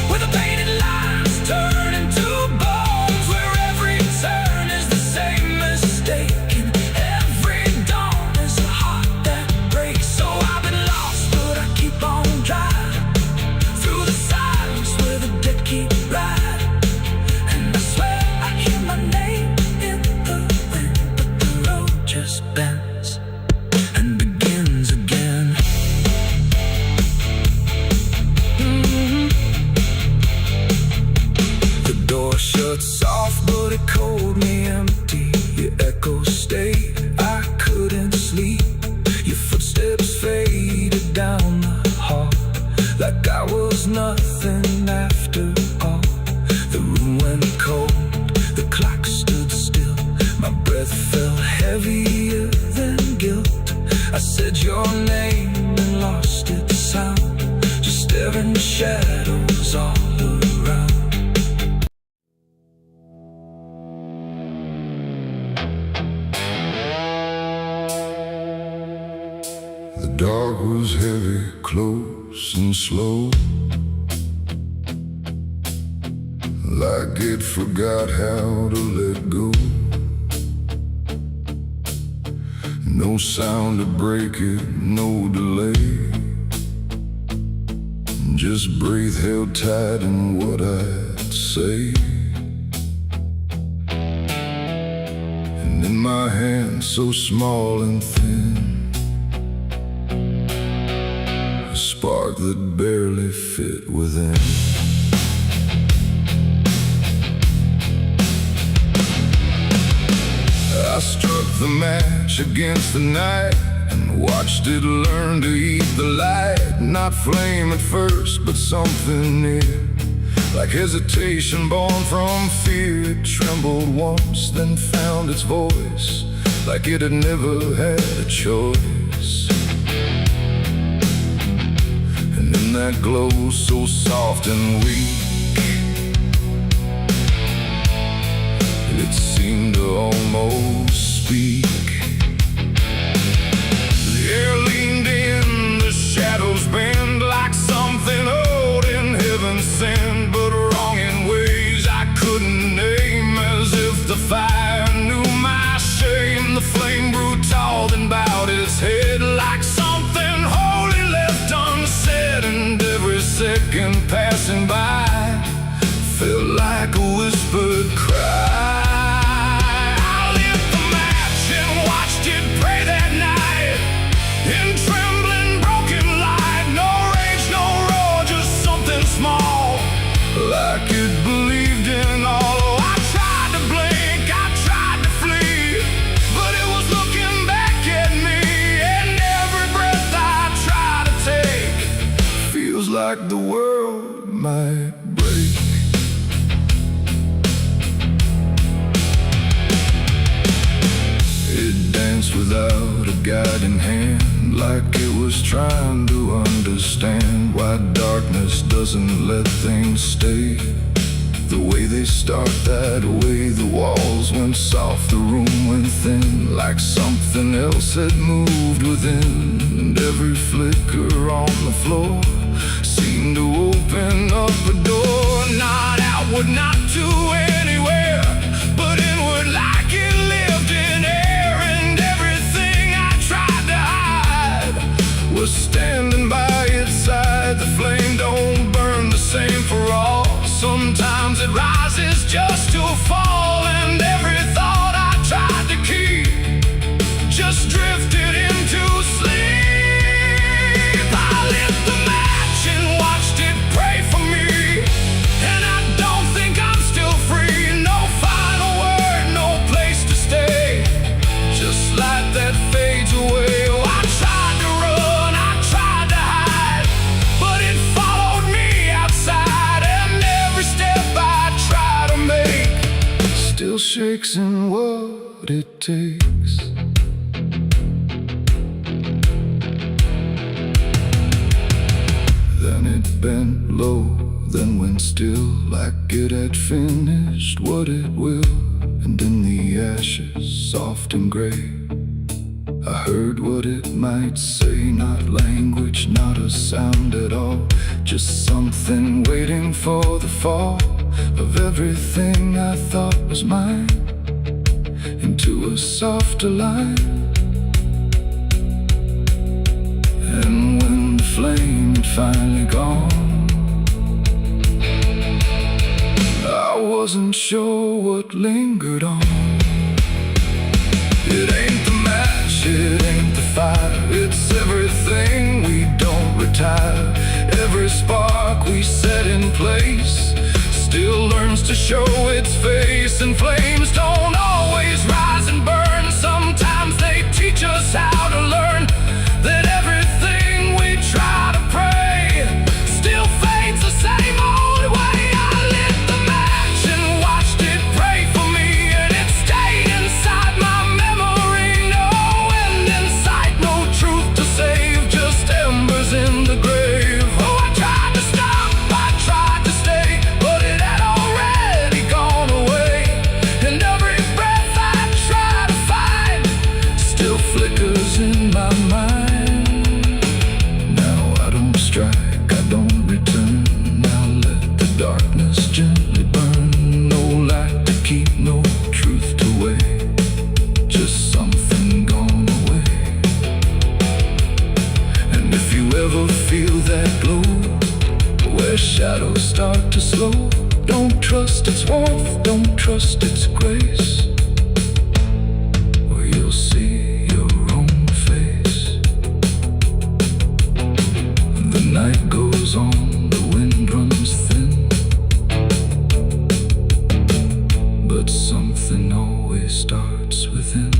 where the painted lines turn into bones, where every turn is the same mistake, and every dawn is a heart that breaks. So I've been lost, but I keep on driving through the silence where the dead keep riding. And I swear I hear my name in the wind, but the road just bends and begins again. The door shuts soft, but it cold me empty. Your echo stayed, I couldn't sleep. Your footsteps faded down the hall, like I was nothing after all. The room went cold, the clock stood still. My breath felt heavier than guilt. I said your name and lost its sound, just staring shadows all around. The dark was heavy, close and slow, like it forgot how to let go. No sound to break it, no delay, just breath held tight in what I'd say. And in my hand so small and thin, a spark that barely fit within. I struck the match against the night and watched it learn to eat the light. Not flame at first, but something near, like hesitation born from fear. It trembled once, then found its voice like it had never had a choice. And in that glow so soft and weak, it seemed to almost speak. The air leaned in, the shadows bend like something old in heaven sent, but wrong in ways I couldn't name, as if the fire knew my shame. The flame grew tall, then bowed its head like something holy left unsaid, and every second passing by felt like a whispered cry. I lit the match and watched it pray that night, in trembling broken light. No rage, no roar, just something small, like it believed in all. Oh, I tried to blink, I tried to flee, but it was looking back at me, and every breath I try to take feels like the world might break. It danced without a guiding hand, like it was trying to understand why darkness doesn't let things stay the way they start. That way the walls went soft, the room went thin, like something else had moved within, and every flicker on the floor seemed to open up a door, not outward, not to anywhere, but inward, like it lived in air. And everything I tried to hide was standing by its side. The flame don't burn the same for all, sometimes it rises just to fall, and every thought I tried to keep just drifted into sleep. I lit the match and watched it pray for me, and I don't think I'm still free. No final word, no place to stay, just light that fades away. Oh, I tried to run, I tried to hide, but it followed me outside, and every step I try to make still shakes in what it takes. Then it bent low, then went still, like it had finished what it will. And in the ashes, soft and gray, I heard what it might say. Not language, not a sound at all, just something waiting for the fall of everything I thought was mine into a softer line. And when the flame had finally gone, I wasn't sure what lingered on. It ain't the match, it ain't the fire, it's everything we don't retire. Every spark we set in place still learns to show its face, and flames don't always rise and burn. Sometimes they teach us how to learn that everything we try to pray still fades the same old way. I lit the match and watched it pray for me, and it stayed inside my memory. No end in sight, no truth to save, just embers in the grave. Oh, I tried to stop, I tried to stay, but it had already gone away, and every breath I try to find still flickers in my mind. Now I don't strike, I don't return, now let the darkness gently burn. No light to keep, no truth to weigh, just something gone away. And if you ever feel that glow, where shadows start to slow, don't trust its warmth, don't trust its grace, or you'll see your own face. The night goes on, the wind runs thin, but something always starts within.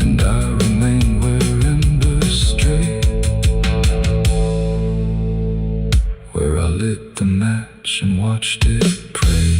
And I remain where embers stray, where I lit the match and watched it pray.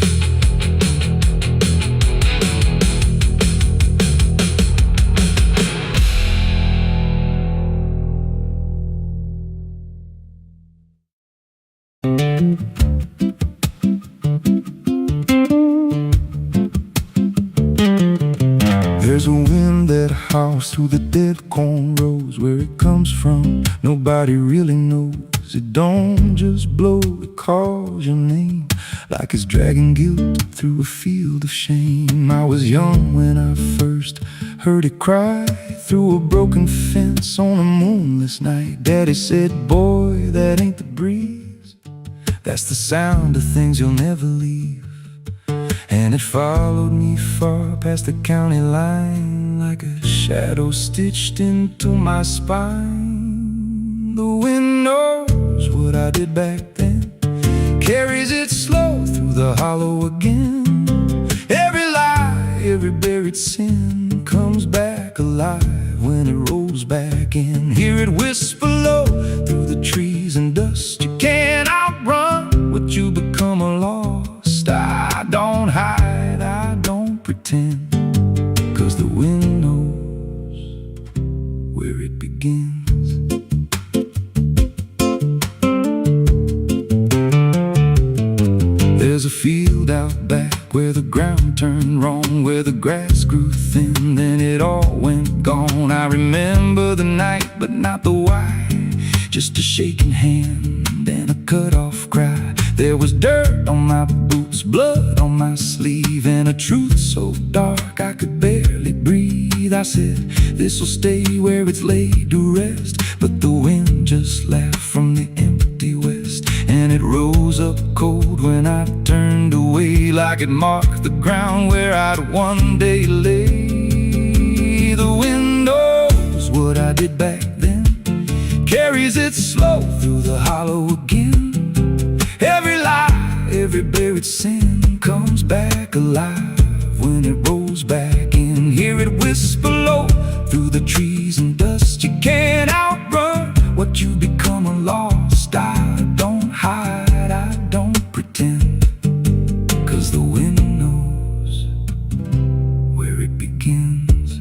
There's a wind that howls through the dead corn rows. Where it comes from, nobody really knows. It don't just blow, it calls your name, like it's dragging guilt through a field of shame. I was young when I first heard it cry through a broken fence on a moonless night. Daddy said, boy, that ain't the breeze, that's the sound of things you'll never leave. And it followed me far past the county line, like a shadow stitched into my spine. The wind knows what I did back then, carries it slow through the hollow again. Every lie, every buried sin comes back alive when it rolls back in. Hear it whisper low through the trees and dust. You can't outrun what you become lost. I don't hide, I don't pretend, 'cause the wind knows where it begins. There's a field out back where the ground turned wrong, where the grass grew thin, then it all went gone. I remember the night, but not the why, just a shaking hand and a cut-off cry. There was dirt on my boots, blood on my sleeve, and a truth so dark I could barely breathe. I said, this'll stay where it's laid to rest, but the wind just laughed from the empty west, and it rose up cold when I turned away, like it marked the ground where I'd one day lay. The wind knows what I did back then, carries it slow through the hollow again. Every lie, every buried sin comes back alive when it rolls back in. Hear it whisper low through the trees and dust. You can't outrun what you become lost. I don't hide, I don't pretend, 'cause the wind knows where it begins.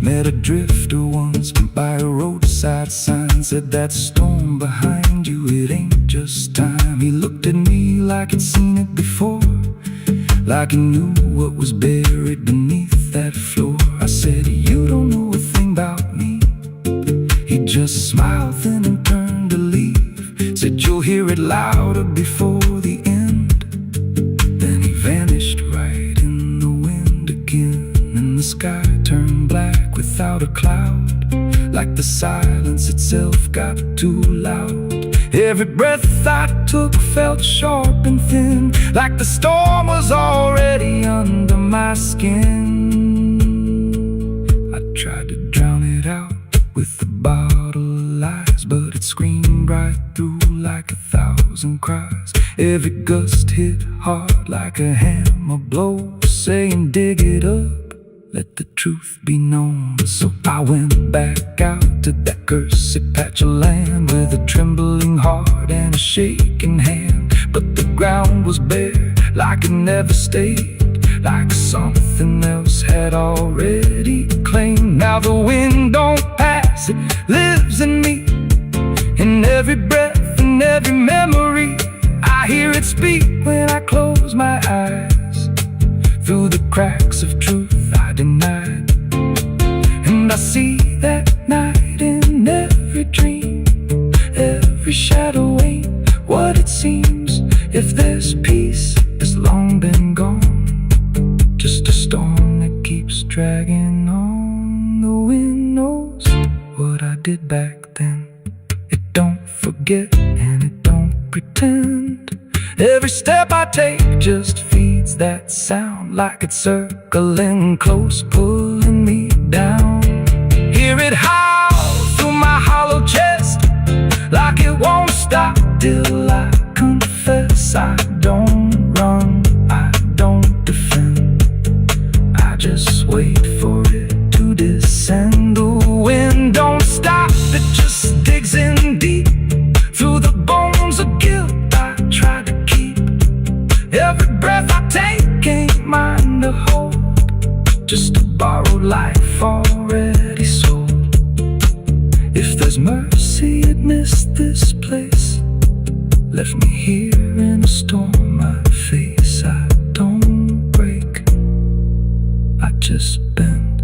Met a drifter once by a roadside sign, said that storm behind you, it ain't just time. He looked at me like he'd seen it before, like he knew what was buried beneath that floor. I said, you don't know a thing about me. He just smiled thin and turned to leave, said, you'll hear it louder before the end. Then he vanished right in the wind again, and the sky turned black without a cloud, like the silence itself got too loud. Every breath I took felt sharp and thin, like the storm was already under my skin. I tried to drown it out with a bottle of lies, but it screamed right through like 1,000 cries. Every gust hit hard like a hammer blow, saying dig it up, let the truth be known. So I went back out to that cursed patch of land with a trembling heart and a shaking hand. But the ground was bare, like it never stayed, like something else had already claimed. Now the wind don't pass, it lives in me, in every breath and every memory. I hear it speak when I close my eyes, through the cracks of truth I denied. And I see that night in every dream, every shadow ain't what it seems. If there's peace, it's long been gone, just a storm that keeps dragging on. The wind knows what I did back then. It don't forget and it don't pretend. Every step I take just feeds that sound, like it's circling close, pulling me down. Hear it howl through my hollow chest, like it won't stop till I confess. I don't run, I don't defend, I just wait for it to descend. The wind don't stop, it just digs in deep, through the bones of guilt I try to keep. Every breath I take ain't mine to hold, just a borrowed life already sold. If there's mercy, it missed this place, left me here in a storm. My face, I don't break, I just bend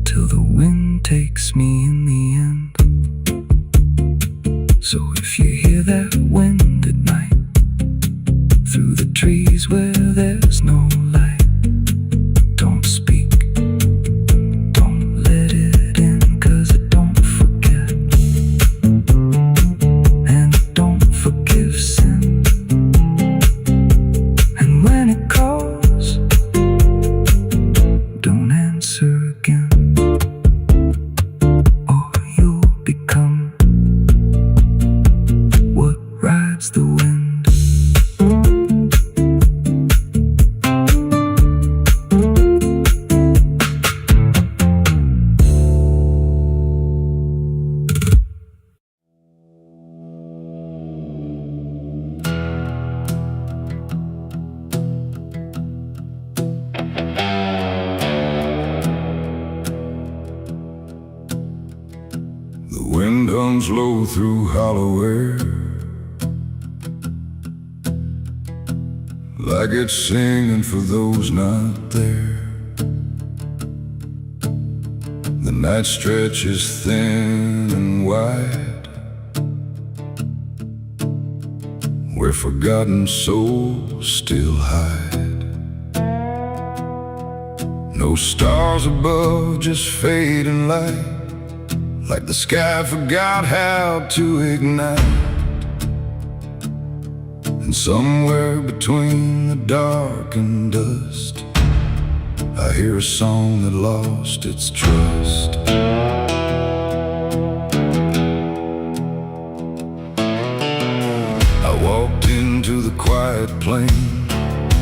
till the wind takes me in the end. So if you hear that wind at night, through the trees where there's no light, don't speak, don't let it in, 'cause it don't forget, and it don't forgive sin. And when it calls, don't answer again, or you'll become what rides the wind. The wind hums low through hollow air, like it's singing for those not there. The night stretches thin and wide, where forgotten souls still hide. No stars above, just fading light, like the sky forgot how to ignite. And somewhere between the dark and dust, I hear a song that lost its trust. I walked into the quiet plain,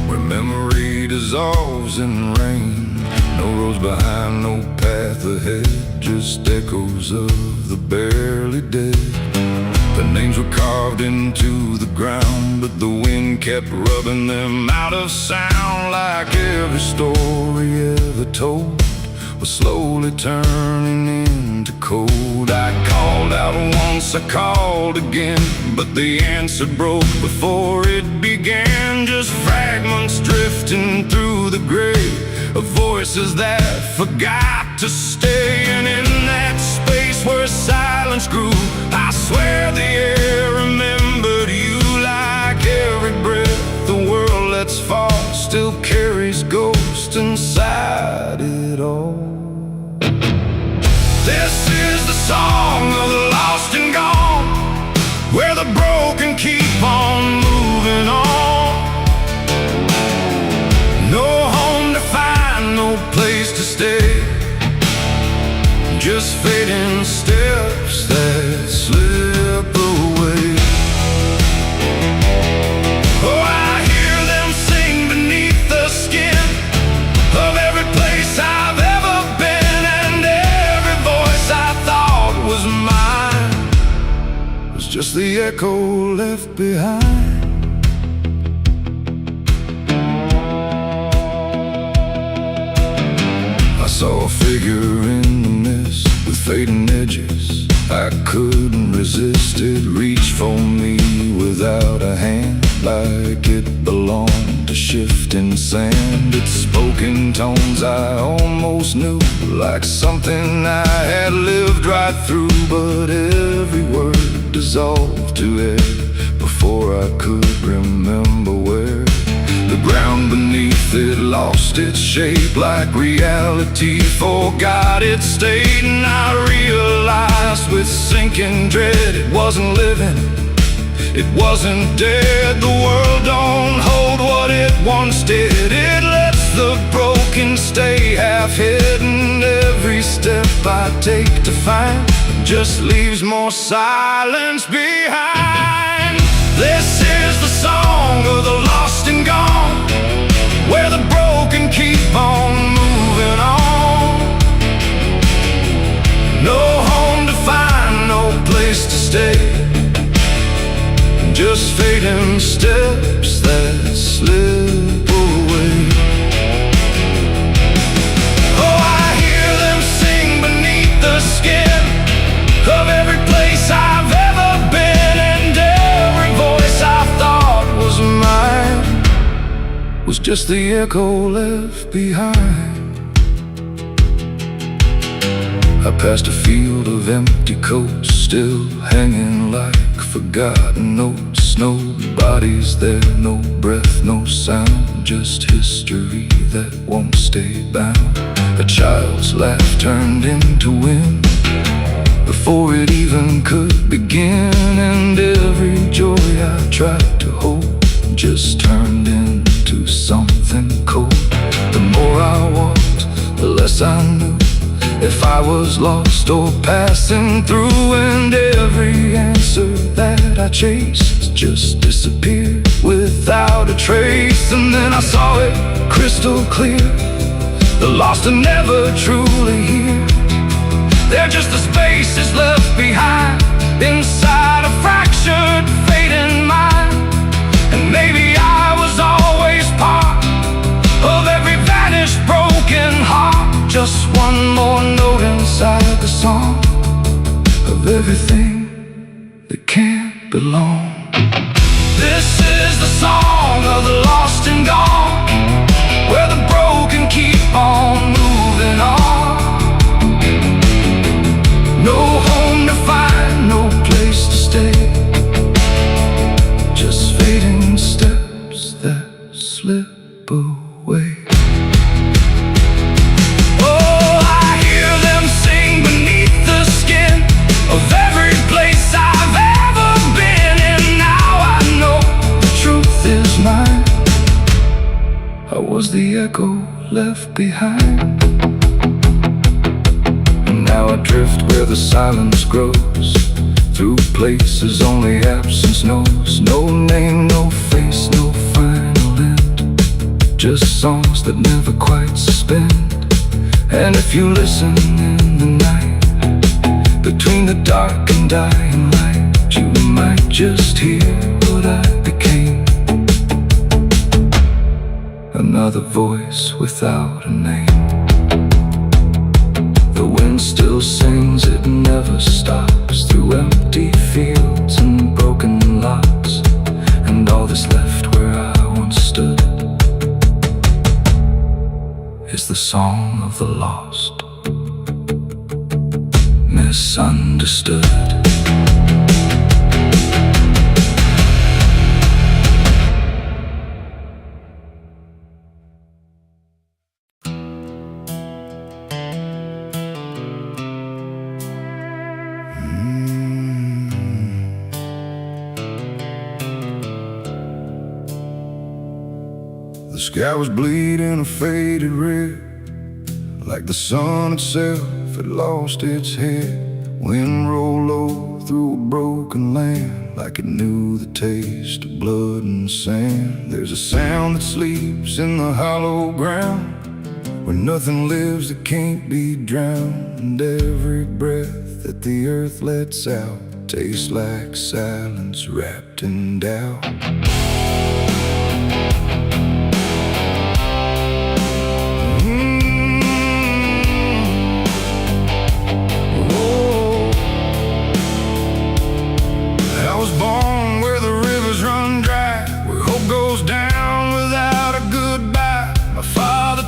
where memory dissolves in rain. No roads behind, no path ahead, just echoes of the barely dead. The names were carved into the ground, but the wind kept rubbing them out of sound. Like every story ever told was slowly turning into cold. I called out once, I called again, but the answer broke before it began. Just fragments drifting through the gray of voices that forgot to stay. And in that space where silence grew, I swear the air remembered you. Like every breath the world lets fall still carries ghosts inside it all. This is the song of the lost and gone, where the broken keep on moving on. No home to find, no place to stay, just fading steps that slip away. Oh, I hear them sing beneath the skin of every place I've ever been, and every voice I thought was mine was just the echo left behind. I saw a figure in the mist with fading edges. I couldn't resist it, reached for me without a hand, like it belonged to shifting sand. It spoke in tones I almost knew, like something I had lived right through. But every word dissolved to air before I could remember where. The ground beneath it lost its shape, like reality forgot its state. And I realized with sinking dread, it wasn't living, it wasn't dead. The world don't hold what it once did. It lets the broken stay half hidden. Every step I take to find just leaves more silence behind. This is the song of the lost and gone, where the broken keep on moving on. No home to find, no place to stay, just fading steps that slip away. Oh, I hear them sing beneath the skin of every place I've ever been, and every voice was just the echo left behind. I passed a field of empty coats, still hanging like forgotten notes. Nobody's there, no breath, no sound, just history that won't stay bound. A child's laugh turned into wind before it even could begin, and every joy I tried to hold just turned into something cold. The more I walked, the less I knew if I was lost or passing through, and every answer that I chased just disappeared without a trace. And then I saw it crystal clear, the lost are never truly here. They're just the spaces left behind inside a fractured, fading mind. And maybe I was always part of every vanished, broken heart, just one more note inside the song of everything that can't belong. This is the song of the lost and gone, where the broken keep on moving on. No home to find, no place to stay, just fading steps that slip away. Oh, I hear them sing beneath the skin of every place I've ever been, and now I know the truth is mine. I was the echo left behind. Now I drift where the silence grows, through places only absence knows. No name, no face, no final end, just songs that never quite suspend. And if you listen in the night, between the dark and dying light, you might just hear what I became, another voice without a name. The wind still sings, it never stops, through empty fields and broken lots, and all that's left where I once stood is the song of the lost, misunderstood. The sky was bleeding a faded red, like the sun itself had lost its head. Wind rolled low through a broken land, like it knew the taste of blood and sand. There's a sound that sleeps in the hollow ground, where nothing lives that can't be drowned. And every breath that the earth lets out tastes like silence wrapped in doubt.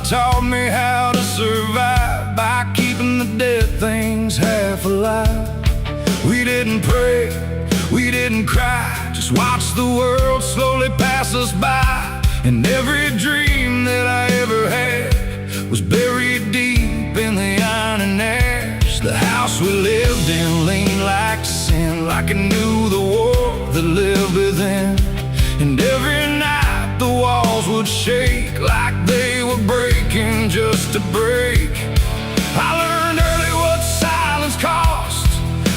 Taught me how to survive by keeping the dead things half alive. We didn't pray, we didn't cry, just watch the world slowly pass us by. And every dream that I ever had was buried deep in the iron and ash. The house we lived in leaned like sin, like it knew the war that lived within. And every night the walls would shake like they were breaking just to break. I learned early what silence cost,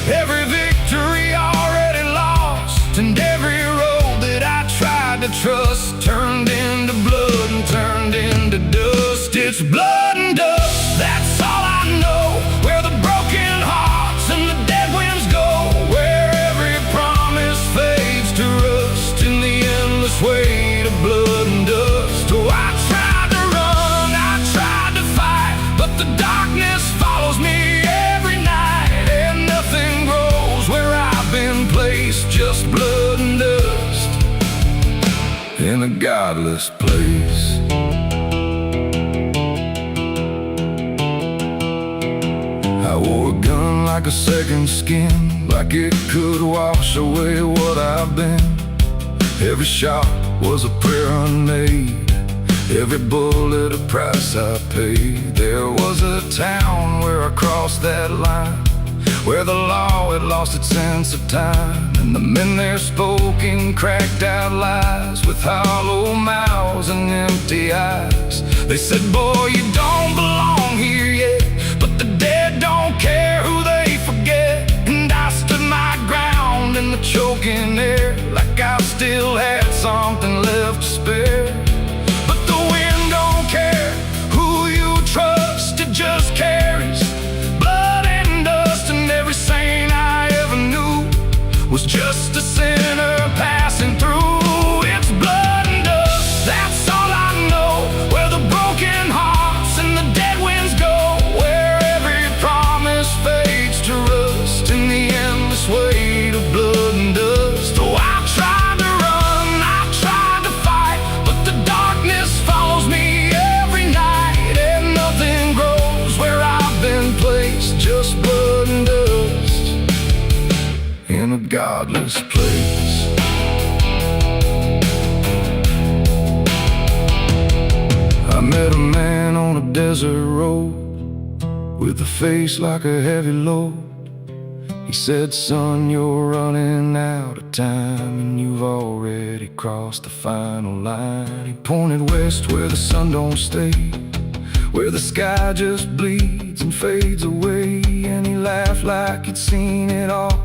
every victory already lost. And every road that I tried to trust turned into blood and turned into dust. It's blood and dust, that's all I know, where the broken hearts and the dead winds go, where every promise fades to rust in the endless weight of blood and dust. Oh, I tried to run, I tried to fight, but the darkness follows me every night, and nothing grows where I've been placed, just blood and dust in a godless place. I wore a gun like a second skin, like it could wash away what I've been. Every shot was a prayer unmade, every bullet a price I paid. There was a town where I crossed that line, where the law had lost its sense of time, and the men there spoke in cracked out lies, with hollow mouths and empty eyes. They said, boy, you don't belong here yet, but the dead don't care who they forget. And I stood my ground in the choking air, like I still had something left to spare. But the wind don't care who you trust, it just carries blood and dust. And every saint I ever knew was just a sinner passing through. It's blood and dust, that's all I know, where the broken hearts and the dead winds go, where every promise fades to rust in the endless weight of blood and dust. Oh, I tried to run, I tried to fight, but the darkness follows me every night, and nothing grows where I've been placed, just blood and dust in a godless place. I met a man on a desert road, with a face like a heavy load. He said, son, you're running out of time, and you've already crossed the final line. He pointed west where the sun don't stay, where the sky just bleeds and fades away. And he laughed like he'd seen it all,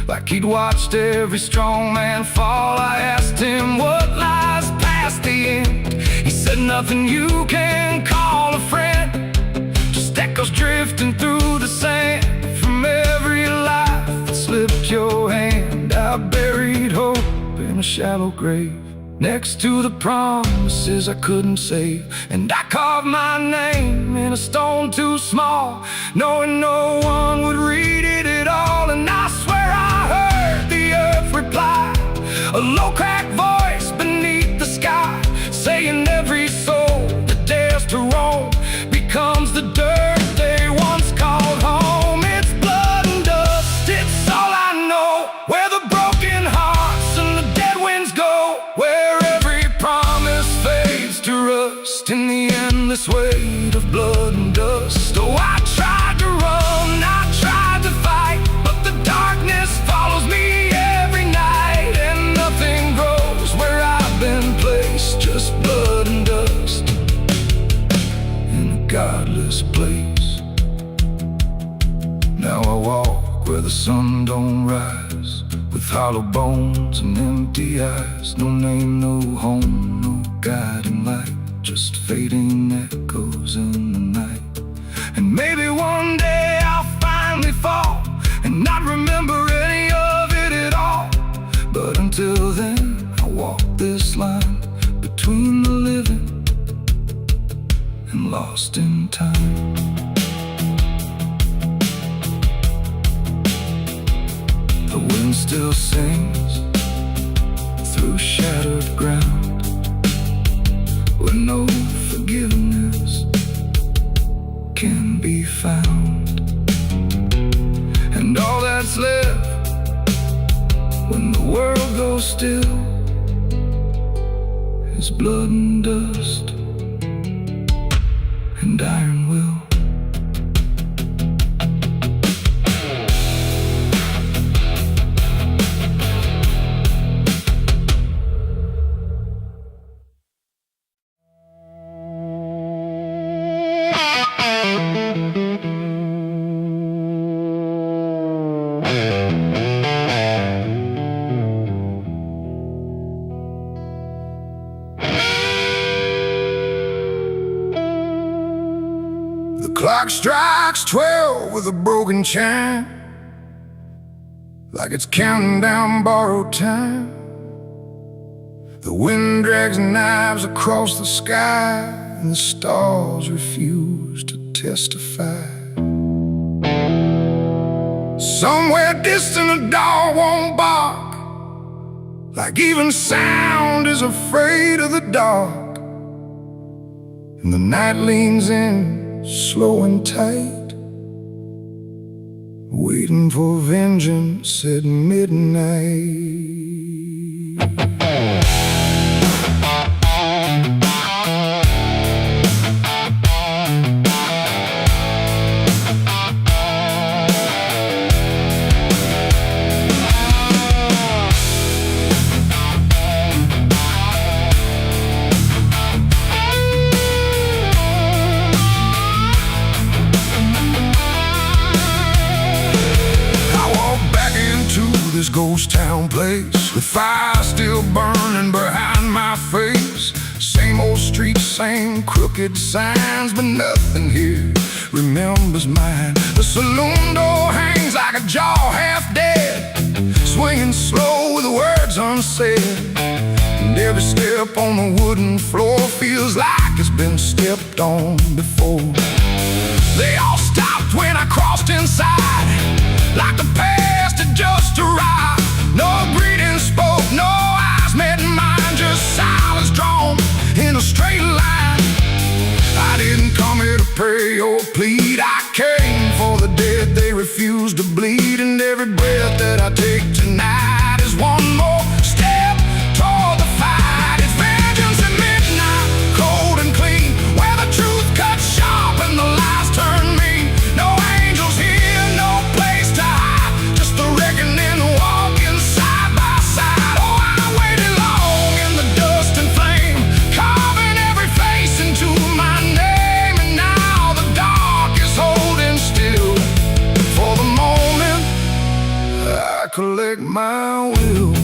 like he'd watched every strong man fall. I asked him what lies past the end. He said, nothing you can call a friend, just echoes drifting through the sand from every life that slipped your hand. I buried hope in a shallow grave, next to the promises I couldn't save. And I carved my name in a stone too small, knowing no one would read it at all. And I swear I heard the earth reply, a low cracked voice beneath the sky, saying every soul that dares to roam becomes the dirt they once called home. It's blood and dust, it's all I know, where the broken hearts and the dead winds go, where every promise fades to rust in the endless weight of blood and dust. Oh, I tried to run, I tried to fight, but the darkness follows me every night, and nothing grows where I've been placed, just blood and dust in a godless place. Now I walk where the sun don't rise, with hollow bones and empty eyes. No name, no home, no guiding light, just fading echoes in the night. And maybe one day I'll finally fall and not remember any of it at all. But until then, I walk this line between the living and lost in time. The wind still sings through shattered ground, where no forgiveness can be found. And all that's left when the world goes still is blood and dust and iron will. The clock strikes 12 with a broken chime, like it's counting down borrowed time. The wind drags knives across the sky, and the stars refuse to testify. Somewhere distant a dog won't bark, like even sound is afraid of the dark. And the night leans in slow and tight, waiting for vengeance at midnight. This ghost town place, with fire still burning behind my face. Same old streets, same crooked signs, but nothing here remembers mine. The saloon door hangs like a jaw half dead, swinging slow with words unsaid. And every step on the wooden floor feels like it's been stepped on before. They all stopped when I crossed inside, like the past had just arrived. No greeting spoke, no eyes met mine, just silence drawn in a straight line. I didn't come here to pray or plead, I came for the dead they refuse to bleed. And every breath that I take tonight is one more step toward the fight. It's vengeance at midnight, cold and clean, where the truth cuts sharp and the lies turn mean. No angels here, no place to hide, just the reckoning walking side by side. Oh, I waited long in the dust and flame, carving every face into my name. And now the dark is holding still. For the moment, I collect my will.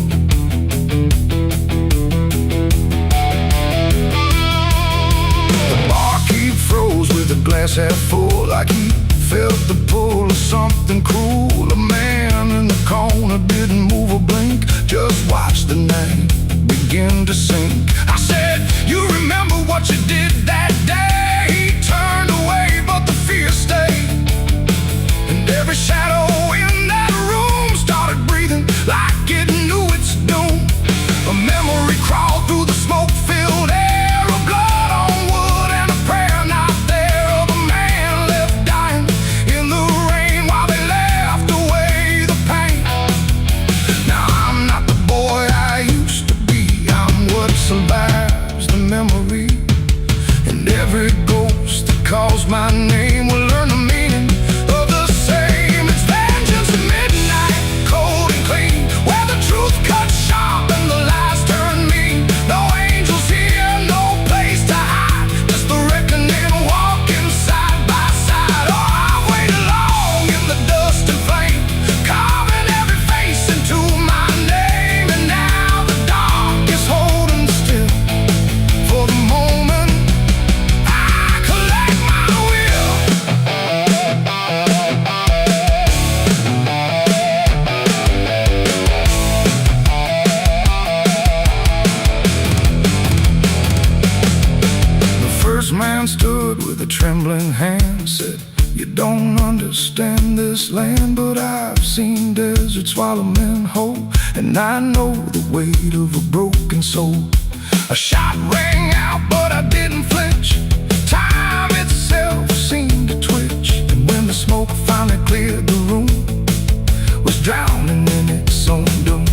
The barkeep froze with the glass half full, like he felt the pull of something cruel. A man in the corner didn't move a blink, just watched the night begin to sink. I said, you remember what you did that day? He turned away, but the fear stayed. And every shadow in that room started breathing like it knew its doom. A memory crawled through the smoke-filled air, of blood on wood and a prayer not there, of a man left dying in the rain while they left away the pain. Now I'm not the boy I used to be, I'm what survives the memory. And every ghost that calls my name will learn the meaning of the same. It's vengeance at midnight, cold and clean, where the truth cuts sharp and the lies turn mean. No angels here, no place to hide, just the reckoning walking side by side. Oh, I waited long in the dust and flame, carving every face into my name. And now the dark is holding still. For the moment, I collect my will. The first man stood with a trembling hand, said, you don't understand this land, but I've seen deserts swallow men whole, and I know the weight of a broken soul. A shot rang out, but I didn't flinch. Time itself seemed to twitch, and when the smoke finally cleared the room, was drowning in its own doom.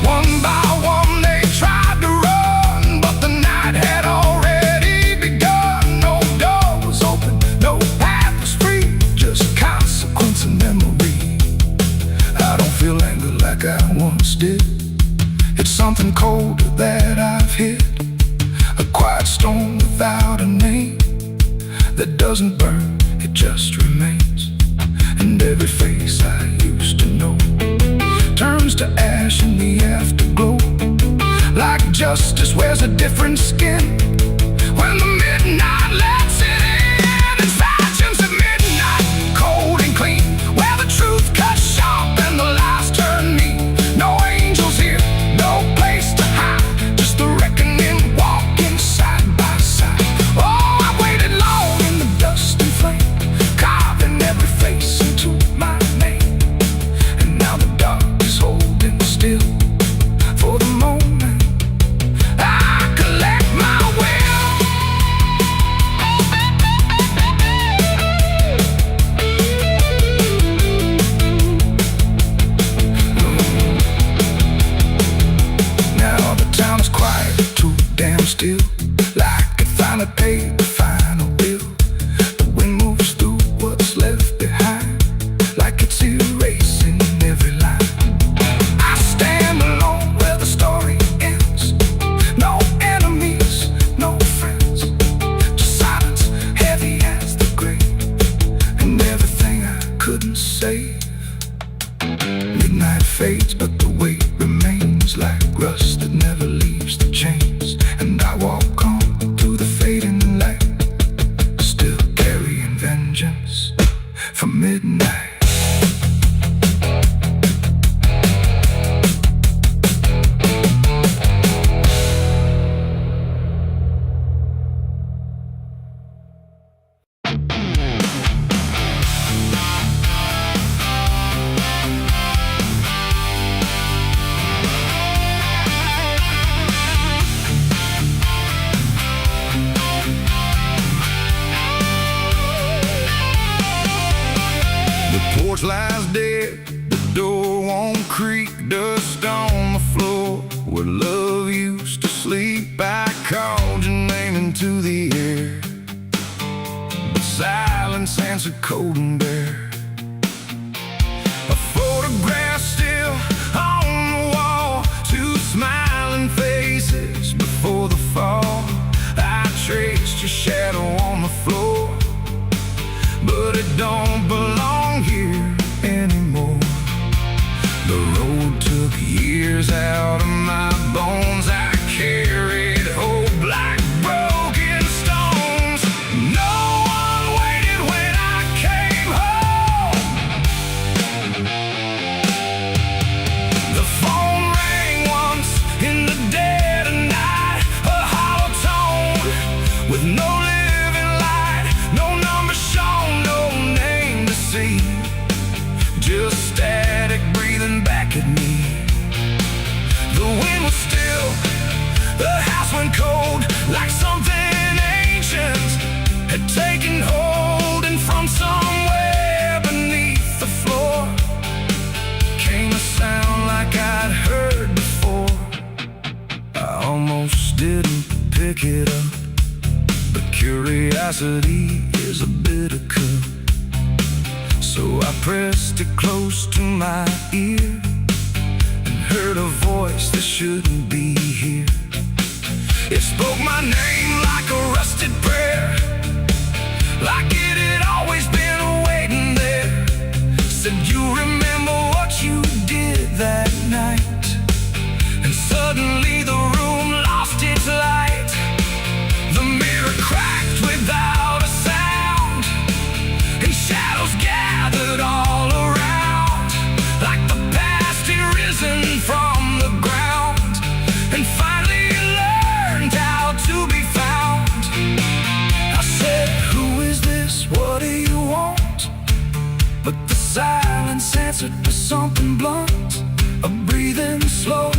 One by one they tried to run, but the night had already begun. No door was open, no path was free, just consequence and memory. I don't feel anger like I once did, it's something colder that I've hit. A quiet storm without a name, that doesn't burn, it just remains. And every face I used to know turns to ash in the afterglow. Like justice wears a different skin when the midnight lets it in. It's vengeance at midnight, cold and clean, where the truth cuts sharp and the lies turn mean. No angels here, no place to hide, just the reckoning walking side by side. Oh, I waited long in the dust and flame, carving every face into my name. And now the dark is holding still. For the moment, I collect my will. is like rust that never leaves the chains. And I walk on through the fading light, still carrying vengeance from midnight. Porch lies dead, the door won't creak, dust on the floor where love used to sleep. I called your name into the air, but silence answered cold and bare. A photograph still on the wall, two smiling faces before the fall. I traced your shadow on the floor, but it don't belong here anymore. The road took years out of my bones. I carried hope like broken stones. No one waited when I came home. The phone rang once in the dead of night, a hollow tone with no living light, no number shown, no name to see, just static breathing back at me. The wind was still, the house went cold, like something ancient had taken hold, and from somewhere beneath the floor came a sound like I'd heard before. I almost didn't pick it up, but curiosity is a bitter cup. So I pressed it close to my ear and heard a voice that shouldn't be here. It spoke my name like a rusted prayer, like it had always been waiting there. Said, you remember what you did that night? And suddenly the room lost its light. The mirror cracked without a sound, and shadows gathered all around, like the past had risen from the ground and finally learned how to be found. I said, who is this? What do you want? But the silence answered with something blunt, a breathing slow,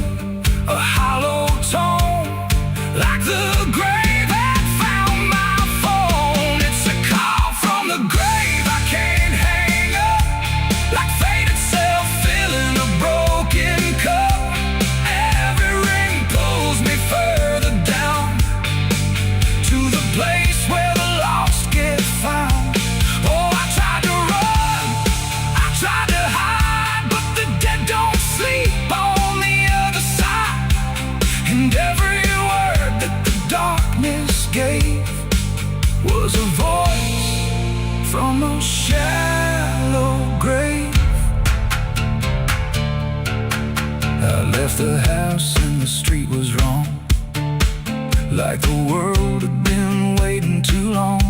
a hollow tone, like the grave had found my phone. It's a call from the grave I can't hang up, like fate itself filling a broken cup. Every ring pulls me further down to the place where the lost get found. Oh, I tried to run, I tried to hide, but the dead don't sleep on the other side. And every word that the darkness gave was a voice from a shallow grave. I left the house and the street was wrong, like the world had been waiting too long.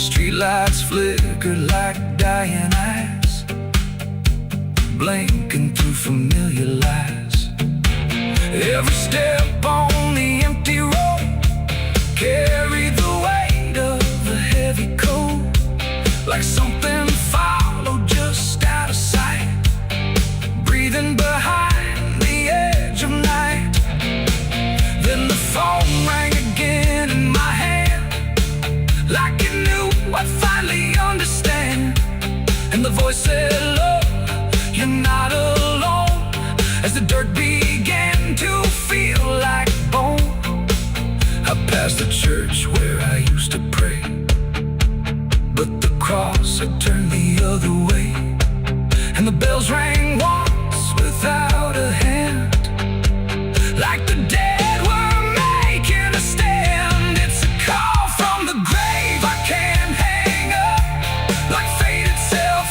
Streetlights flickered like dying eyes, blinking through familiar lies. Every step on the empty road carried the weight of a heavy coat, like something followed just out of sight, breathing behind the edge of night. Then the phone rang again in my hand, like it knew I'd finally understand. And the voice said, look, you're not alone, as the dirt began to feel like bone. I passed the church where I used to pray, but the cross had turned the other way, and the bells rang once without